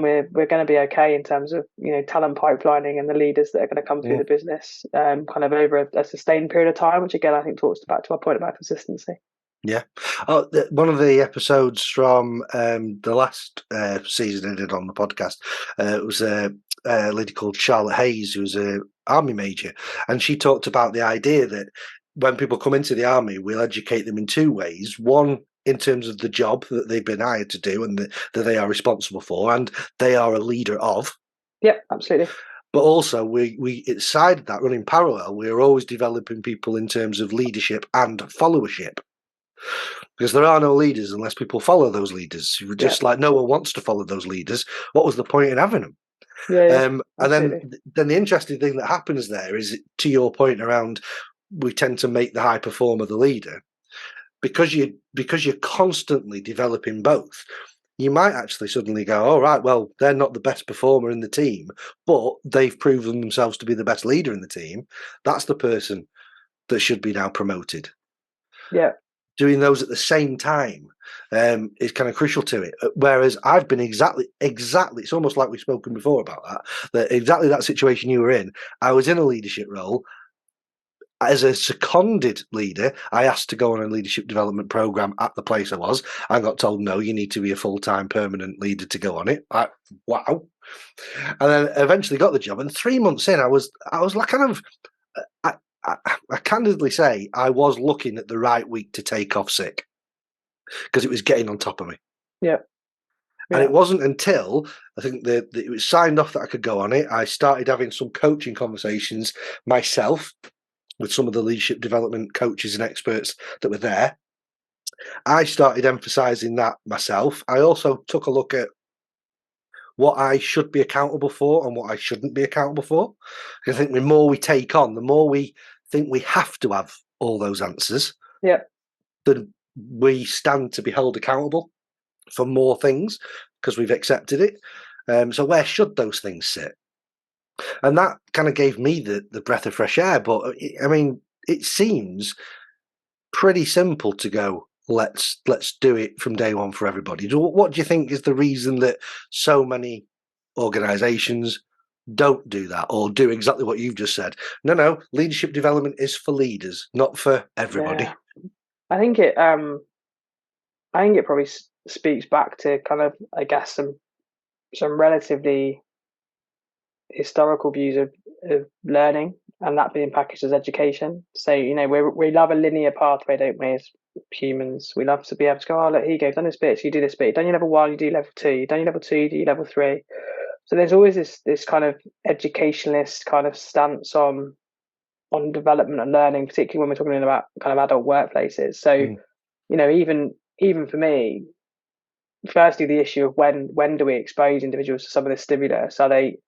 we're going to be okay in terms of talent pipelining and the leaders that are going to come through the business kind of over a sustained period of time, which again I think talks back to our point about consistency. Yeah. Oh, one of the episodes from the last season I did on the podcast, it was a lady called Charlotte Hayes, who was an army major, and she talked about the idea that when people come into the army, we'll educate them in two ways. One, in terms of the job that they've been hired to do and that they are responsible for and they are a leader of. Yep, absolutely. But also, we inside that, running parallel, we're always developing people in terms of leadership and followership. Because there are no leaders unless people follow those leaders. Just like no one wants to follow those leaders. What was the point in having them? Yeah, and then the interesting thing that happens there is, to your point around, we tend to make the high performer the leader. Because you're constantly developing both, you might actually suddenly go, "All right, well, they're not the best performer in the team, but they've proven themselves to be the best leader in the team. That's the person that should be now promoted." Yeah. Doing those at the same time is kind of crucial to it. Whereas I've been exactly, it's almost like we've spoken before about that exactly that situation you were in. I was in a leadership role. As a seconded leader, I asked to go on a leadership development program at the place I was. I got told, "No, you need to be a full-time permanent leader to go on it." Wow. And then eventually got the job. And 3 months in, I was like kind of, I candidly say I was looking at the right week to take off sick because it was getting on top of me. Yeah. And it wasn't until I think that it was signed off that I could go on it. I started having some coaching conversations myself with some of the leadership development coaches and experts that were there. I started emphasizing that myself. I also took a look at what I should be accountable for and what I shouldn't be accountable for. I think the more we take on, the more we think we have to have all those answers. Yeah. Then we stand to be held accountable for more things because we've accepted it. So where should those things sit? And that kind of gave me the breath of fresh air. But I mean, it seems pretty simple to go, let's do it from day one for everybody. What do you think is the reason that so many organizations don't do that or do exactly what you've just said? No, leadership development is for leaders, not for everybody. Yeah. I think it probably speaks back to kind of, I guess, some relatively historical views of learning, and that being packaged as education. So we love a linear pathway, don't we, as humans? We love to be able to go, "Oh look, here you go, done this bit, so you do this bit, done your level 1, you do level 2, you done your level 2, you do your level 3." So there's always this kind of educationalist kind of stance on development and learning, particularly when we're talking about kind of adult workplaces. So even for me, firstly, the issue of when do we expose individuals to some of this stimulus? Are they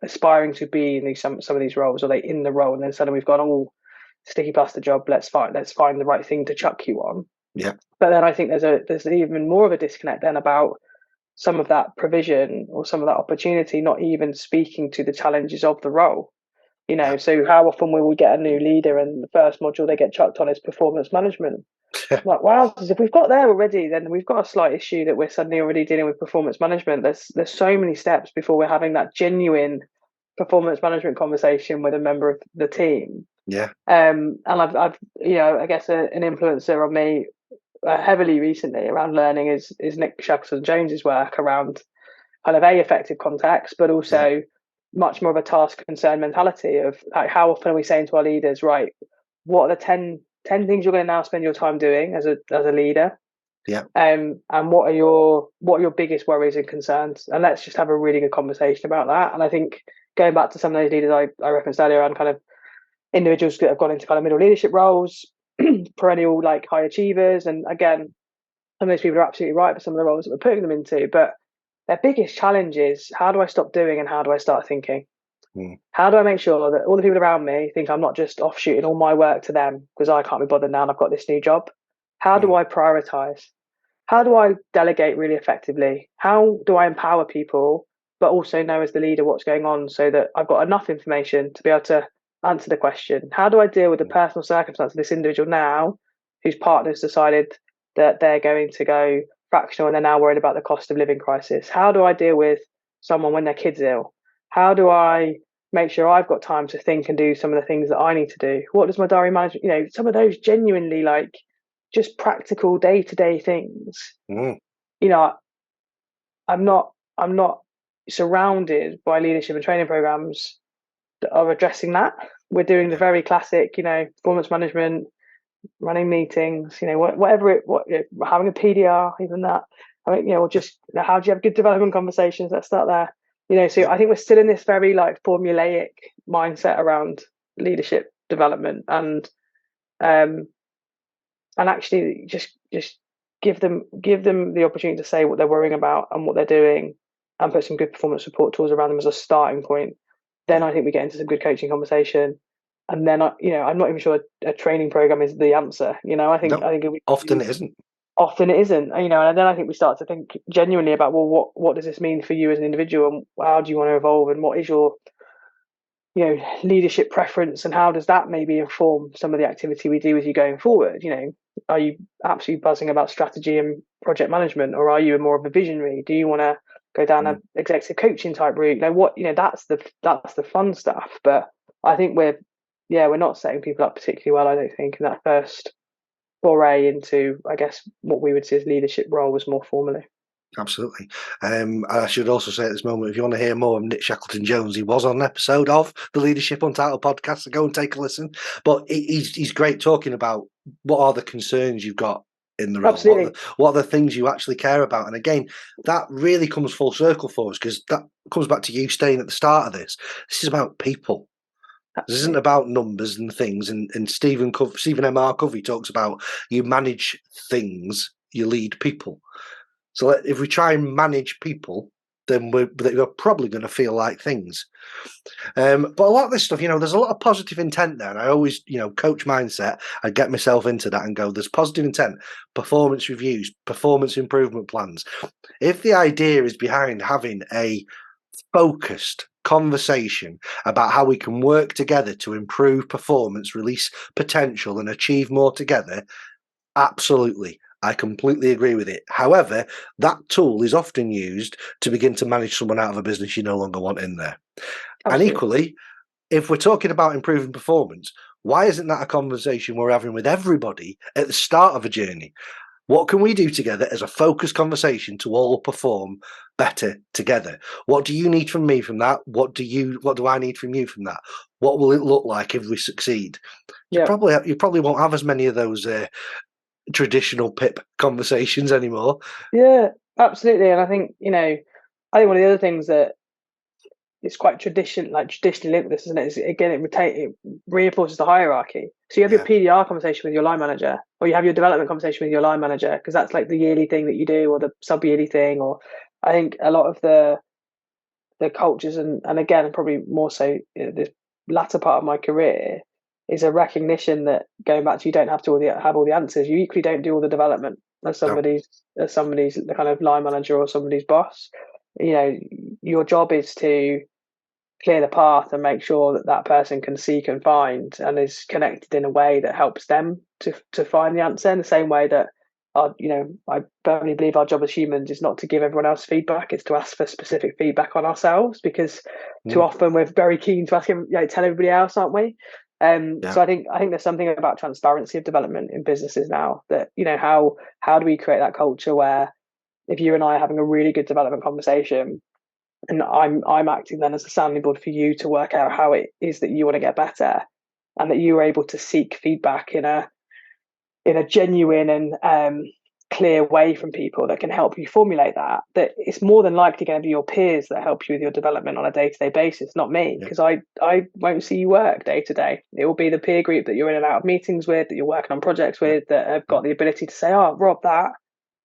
aspiring to be in some of these roles? Are they in the role and then suddenly we've gone, "Oh, sticky plaster job, let's find the right thing to chuck you on"? Yeah. But then I think there's even more of a disconnect then about some of that provision or some of that opportunity not even speaking to the challenges of the role. So how often will we get a new leader and the first module they get chucked on is performance management? Like, wow, because if we've got there already, then we've got a slight issue that we're suddenly already dealing with performance management. There's so many steps before we're having that genuine performance management conversation with a member of the team. Yeah. And I've I guess an influencer on me heavily recently around learning is Nick Shackleton Jones's work around kind of effective context, but also much more of a task concern mentality of like, how often are we saying to our leaders, right, what are the 10 things you're going to now spend your time doing as a leader? Yeah. And what are your biggest worries and concerns? And let's just have a really good conversation about that. And I think going back to some of those leaders I referenced earlier around kind of individuals that have gone into kind of middle leadership roles, perennial like high achievers, and again, some of those people are absolutely right for some of the roles that we're putting them into, but their biggest challenge is, how do I stop doing and how do I start thinking? Mm. How do I make sure that all the people around me think I'm not just offshooting all my work to them because I can't be bothered now and I've got this new job? How do Mm. I prioritize? How do I delegate really effectively? How do I empower people, but also know as the leader what's going on so that I've got enough information to be able to answer the question? How do I deal with the personal circumstance of this individual now whose partner's decided that they're going to go fractional and they're now worried about the cost of living crisis? How do I deal with someone when their kid's ill? How do I make sure I've got time to think and do some of the things that I need to do? What does my diary management, some of those genuinely like just practical day to day things. Mm. You know, I'm not surrounded by leadership and training programs that are addressing that. We're doing the Yeah. very classic, performance management, running meetings, having a PDR, even that. I mean, or just how do you have good development conversations? Let's start there. So Yeah. I think we're still in this very like formulaic mindset around leadership development um and actually just give them the opportunity to say what they're worrying about and what they're doing and put some good performance support tools around them as a starting point. Then Mm. I think we get into some good coaching conversation. And then I'm not even sure a training program is the answer. I think No, I think we often it isn't. often it isn't. And then I think we start to think genuinely about, well, what does this mean for you as an individual, and how do you want to evolve, and what is your leadership preference, and how does that maybe inform some of the activity we do with you going forward? Are you absolutely buzzing about strategy and project management, or are you more of a visionary? Do you want to go down Mm. a executive coaching type route? That's the fun stuff. But I think we're not setting people up particularly well, I don't think, in that first foray into, I guess, what we would see as leadership roles more formally. Absolutely. I should also say at this moment, if you want to hear more of Nick Shackleton Jones, he was on an episode of the Leadership Untitled podcast, so go and take a listen. But he's great talking about what are the concerns you've got in the role, Absolutely. what are the things you actually care about. And again, that really comes full circle for us, because that comes back to you staying at the start of this. This is about people. This isn't Absolutely. about numbers and things. And Stephen M.R. Covey talks about you manage things, you lead people. So if we try and manage people, then we're probably going to feel like things. But a lot of this stuff, there's a lot of positive intent there. And I always, coach mindset. I get myself into that and go, there's positive intent, performance reviews, performance improvement plans. If the idea is behind having a focused conversation about how we can work together to improve performance, release potential, and achieve more together, absolutely. I completely agree with it. However, that tool is often used to begin to manage someone out of a business you no longer want in there. And Absolutely. equally, if we're talking about improving performance, why isn't that a conversation we're having with everybody at the start of a journey? What can we do together as a focused conversation to all perform better together? What do you need from me from that? What do I need from you from that? What will it look like if we succeed? You Yeah. probably won't have as many of those traditional pip conversations anymore. Yeah, absolutely. And I think, I think one of the other things that it's quite traditionally linked with this, isn't it? Is, again, it reinforces the hierarchy. So you have your Yeah. PDR conversation with your line manager, or you have your development conversation with your line manager, because that's like the yearly thing that you do, or the sub-yearly thing. Or I think a lot of the cultures, and again, probably more so this latter part of my career, is a recognition that, going back to, you don't have to have all the answers. You equally don't do all the development as No. somebody's the kind of line manager or somebody's boss. Your job is to clear the path and make sure that that person can seek and find and is connected in a way that helps them to find the answer, in the same way that I firmly believe our job as humans is not to give everyone else feedback, it's to ask for specific feedback on ourselves, because too Mm. often we're very keen to tell everybody else, aren't we? Yeah. So I think there's something about transparency of development in businesses now, that how do we create that culture where, if you and I are having a really good development conversation, and I'm acting then as a sounding board for you to work out how it is that you want to get better, and that you are able to seek feedback in a genuine and clear way from people that can help you formulate that it's more than likely going to be your peers that help you with your development on a day-to-day basis, not me, Yeah. because I won't see you work day to day. It will be the peer group that you're in and out of meetings with, that you're working on projects Yeah. with, that have got the ability to say, oh, Rob,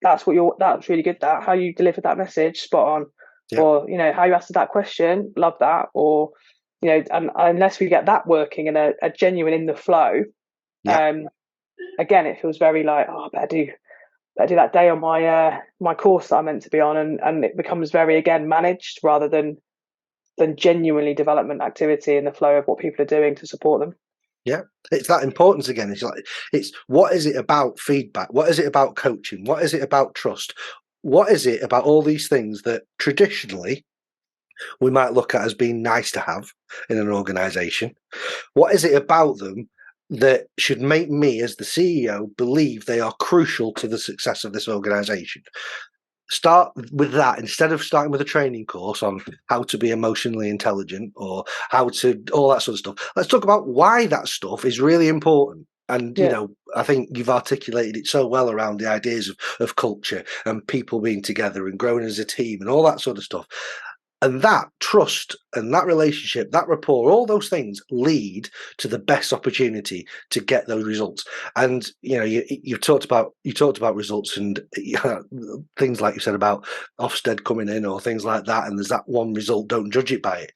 that's really good, that how you delivered that message, spot on. Yeah. Or how you answered that question, love that. Or and unless we get that working and a genuine in the flow, again, it feels very like, oh, I better do that day on my course that I'm meant to be on, and it becomes very, again, managed rather than genuinely development activity in the flow of what people are doing to support them. Yeah, it's that importance again. It's what is it about feedback? What is it about coaching? What is it about trust? What is it about all these things that traditionally we might look at as being nice to have in an organisation? What is it about them that should make me, as the CEO, believe they are crucial to the success of this organisation? Start with that instead of starting with a training course on how to be emotionally intelligent or how to all that sort of stuff. Let's talk about why that stuff is really important. And, I think you've articulated it so well around the ideas of culture and people being together and growing as a team and all that sort of stuff. And that trust and that relationship, that rapport, all those things lead to the best opportunity to get those results. And you talked about results and things like you said about Ofsted coming in or things like that. And there's that one result. Don't judge it by it.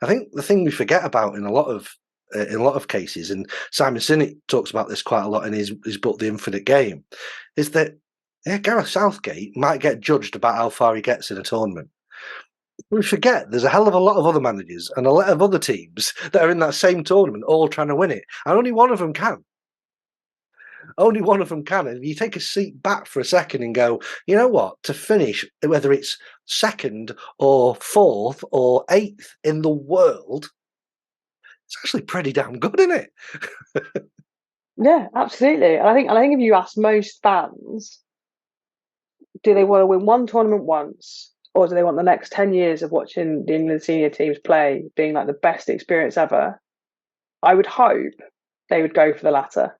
I think the thing we forget about in a lot of cases, and Simon Sinek talks about this quite a lot in his book, The Infinite Game, is that Gareth Southgate might get judged about how far he gets in a tournament. We forget there's a hell of a lot of other managers and a lot of other teams that are in that same tournament all trying to win it. And only one of them can. Only one of them can. And you take a seat back for a second and go, you know what? To finish, whether it's second or fourth or eighth in the world, it's actually pretty damn good, isn't it? Yeah, absolutely. And I think if you ask most fans, do they want to win one tournament once, or do they want the next 10 years of watching the England senior teams play being like the best experience ever? I would hope they would go for the latter.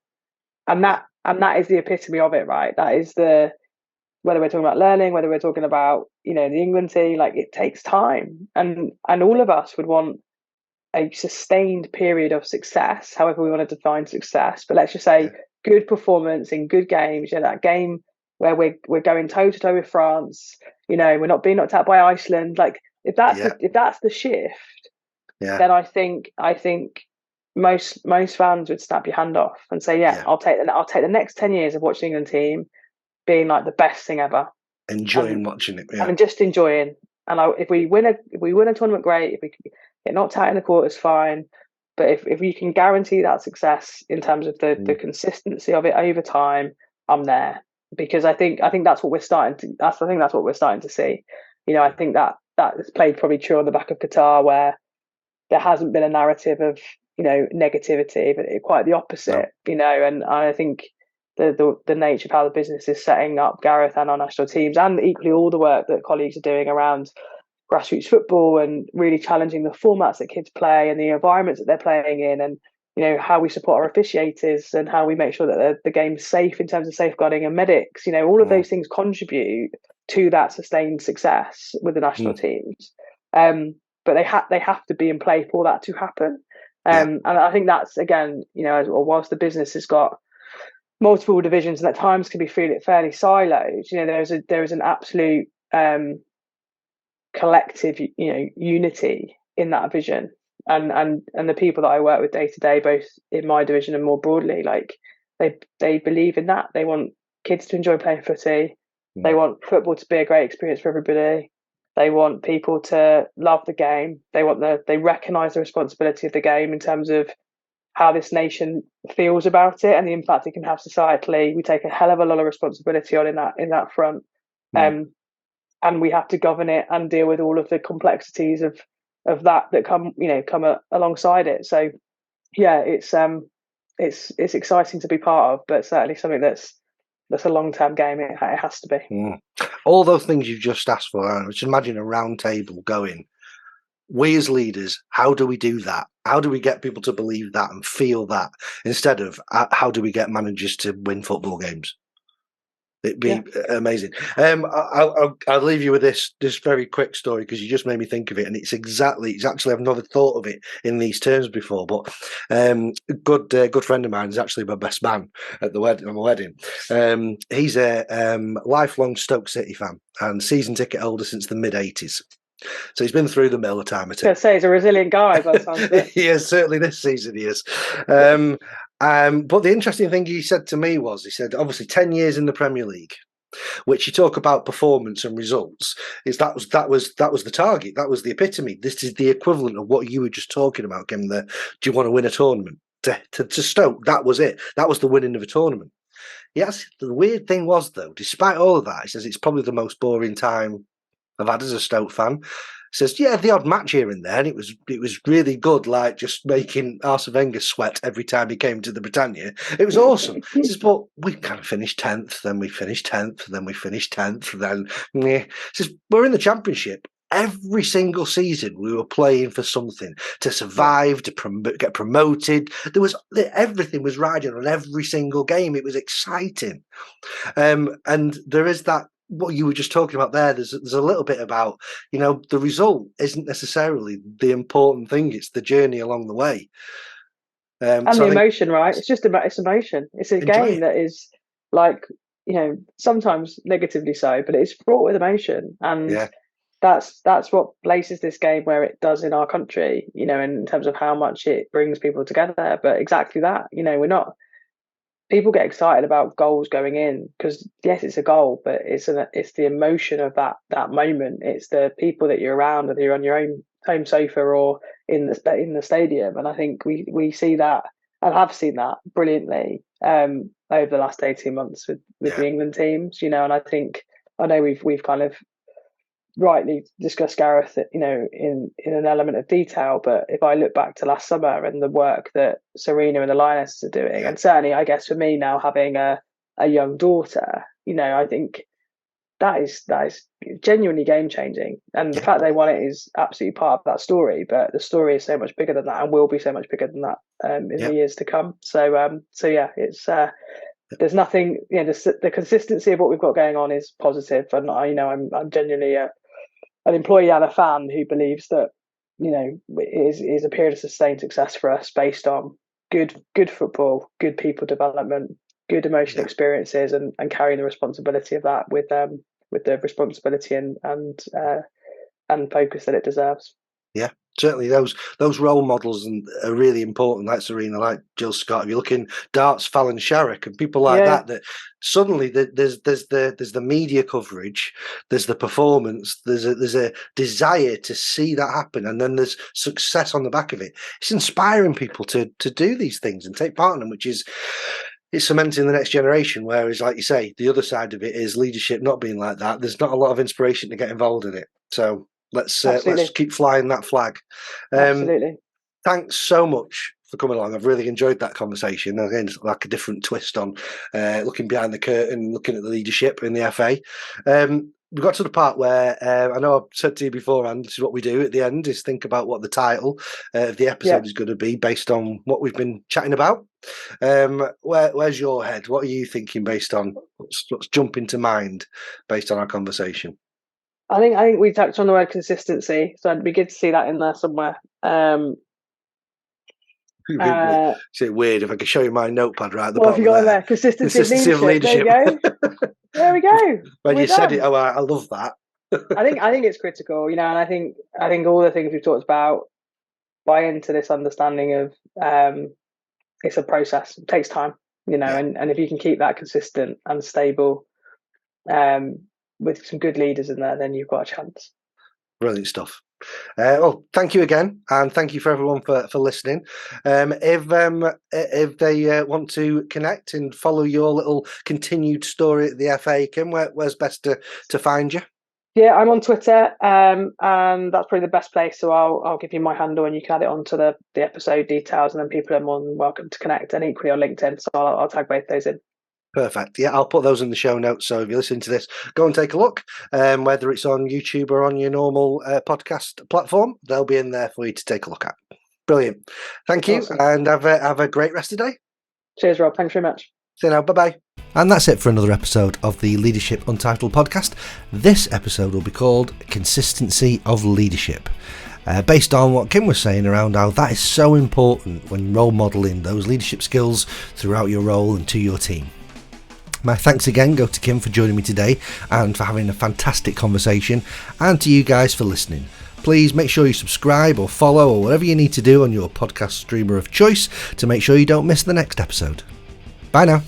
And that is the epitome of it, right? That is whether we're talking about learning, whether we're talking about, the England team, like, it takes time. And all of us would want a sustained period of success, however we want to define success. But let's just say good performance in good games, that game where we're going toe to toe with France, we're not being knocked out by Iceland. Like, if that's the shift, then I think most fans would snap your hand off and say, I'll take the next 10 years of watching the England team being like the best thing ever. Enjoying watching it, and just enjoying. And if we win a tournament, great. If we get knocked out in the quarters, fine. But if you can guarantee that success in terms of the consistency of it over time, I'm there. Because I think that's what we're starting to. That's what we're starting to see. I think that has played probably true on the back of Qatar, where there hasn't been a narrative of negativity, but quite the opposite. No. And I think the nature of how the business is setting up Gareth and our national teams, and equally all the work that colleagues are doing around grassroots football and really challenging the formats that kids play and the environments that they're playing in, and how we support our officiators and how we make sure that the game's safe in terms of safeguarding and medics. All of those things contribute to that sustained success with the national teams. But they have to be in play for that to happen. And I think that's, again, whilst the business has got multiple divisions and at times can be fairly siloed, there is an absolute collective unity in that vision. And the people that I work with day to day, both in my division and more broadly, like, they believe in that. They want kids to enjoy playing footy. They want football to be a great experience for everybody. They want people to love the game. They recognise the responsibility of the game in terms of how this nation feels about it and the impact it can have societally. We take a hell of a lot of responsibility on in that front, and we have to govern it and deal with all of the complexities of that come alongside it. So it's exciting to be part of, but certainly something that's a long-term game. It has to be. All those things you've just asked for, just imagine a round table going, we as leaders, how do we do that? How do we get people to believe that and feel that, instead of how do we get managers to win football games? It'd be amazing. I'll leave you with this very quick story, because you just made me think of it, and it's actually I've never thought of it in these terms before. But good friend of mine is actually my best man at my wedding. He's a lifelong Stoke City fan and season ticket holder since the mid-80s. So he's been through the mill a time or two. I was going to say, he's a resilient guy by the sounds of it. He is, certainly this season he is. But the interesting thing he said to me was, he said, obviously 10 years in the Premier League, which you talk about performance and results, is that was the target. That was the epitome. This is the equivalent of what you were just talking about, Kim, do you want to win a tournament? To Stoke, that was it. That was the winning of a tournament. Yes, the weird thing was, though, despite all of that, he says it's probably the most boring time I've had as a Stoke fan. He says, yeah, the odd match here and there, and it was really good, like just making Arsene Wenger sweat every time he came to the Britannia. It was awesome. He says, but we kind of finished 10th, then we finished 10th, then we finished 10th, then meh. He says, we're in the Championship. Every single season we were playing for something to survive, to get promoted. Everything was riding on every single game. It was exciting. And there is that, what you were just talking about there, there's a little bit about, the result isn't necessarily the important thing. It's the journey along the way. And so the emotion, right? It's just about, it's emotion. It's a game that is like, sometimes negatively so, but it's fraught with emotion. And that's what places this game where it does in our country, in terms of how much it brings people together. But exactly that, people get excited about goals going in because yes, it's a goal, but it's the emotion of that moment. It's the people that you're around, whether you're on your own home sofa or in the stadium. And I think we see that and have seen that brilliantly over the last 18 months with the England teams. And I know we've kind of rightly discussed Gareth, in an element of detail. But if I look back to last summer and the work that Sarina and the Lionesses are doing, and certainly, I guess for me now having a young daughter, I think that is genuinely game changing. And the fact they won it is absolutely part of that story. But the story is so much bigger than that, and will be so much bigger than that in the years to come. So yeah, it's. There's nothing, the consistency of what we've got going on is positive, and I'm genuinely an employee and a fan who believes that it is a period of sustained success for us based on good football, good people development, good emotional experiences, and carrying the responsibility of that with the responsibility and focus that it deserves. Yeah, certainly those role models are really important, like Sarina, like Jill Scott. If you're looking darts, Fallon Sherrick and people like that suddenly there's the media coverage, there's the performance, there's a desire to see that happen, and then there's success on the back of it. It's inspiring people to do these things and take part in them, which is it's cementing the next generation. Whereas, like you say, the other side of it is leadership not being like that. There's not a lot of inspiration to get involved in it. So let's keep flying that flag. Absolutely. Thanks so much for coming along. I've really enjoyed that conversation. Again, it's like a different twist on looking behind the curtain, looking at the leadership in the FA. We got to the part where I know I've said to you beforehand, this is what we do at the end, is think about what the title of the episode is going to be based on what we've been chatting about. Where's your head? What are you thinking based on what's jumping to mind based on our conversation? I think we touched on the word consistency, so it'd be good to see that in there somewhere. It's weird if I could show you my notepad right at the bottom. Have you got there? Consistency of leadership. There you go. There we go. When you said it, I love that. I think it's critical, and I think all the things we've talked about buy into this understanding of it's a process. It takes time, and if you can keep that consistent and stable, with some good leaders in there, then you've got a chance. Brilliant stuff. Well, thank you again, and thank you for everyone for listening. If they want to connect and follow your little continued story at the FA, Kim, where's best to find you? Yeah, I'm on Twitter, and that's probably the best place. So I'll give you my handle, and you can add it onto the episode details, and then people are more than welcome to connect. And equally on LinkedIn, so I'll tag both those in. Perfect. Yeah, I'll put those in the show notes. So if you're listening to this, go and take a look. Whether it's on YouTube or on your normal podcast platform, they'll be in there for you to take a look at. Brilliant. Thank you, awesome. And have a great rest of the day. Cheers, Rob. Thanks very much. See you now. Bye-bye. And that's it for another episode of the Leadership Untitled podcast. This episode will be called Consistency of Leadership. Based on what Kim was saying around how that is so important when role modelling those leadership skills throughout your role and to your team. My thanks again go to Kim for joining me today and for having a fantastic conversation, and to you guys for listening. Please make sure you subscribe or follow or whatever you need to do on your podcast streamer of choice to make sure you don't miss the next episode. Bye now.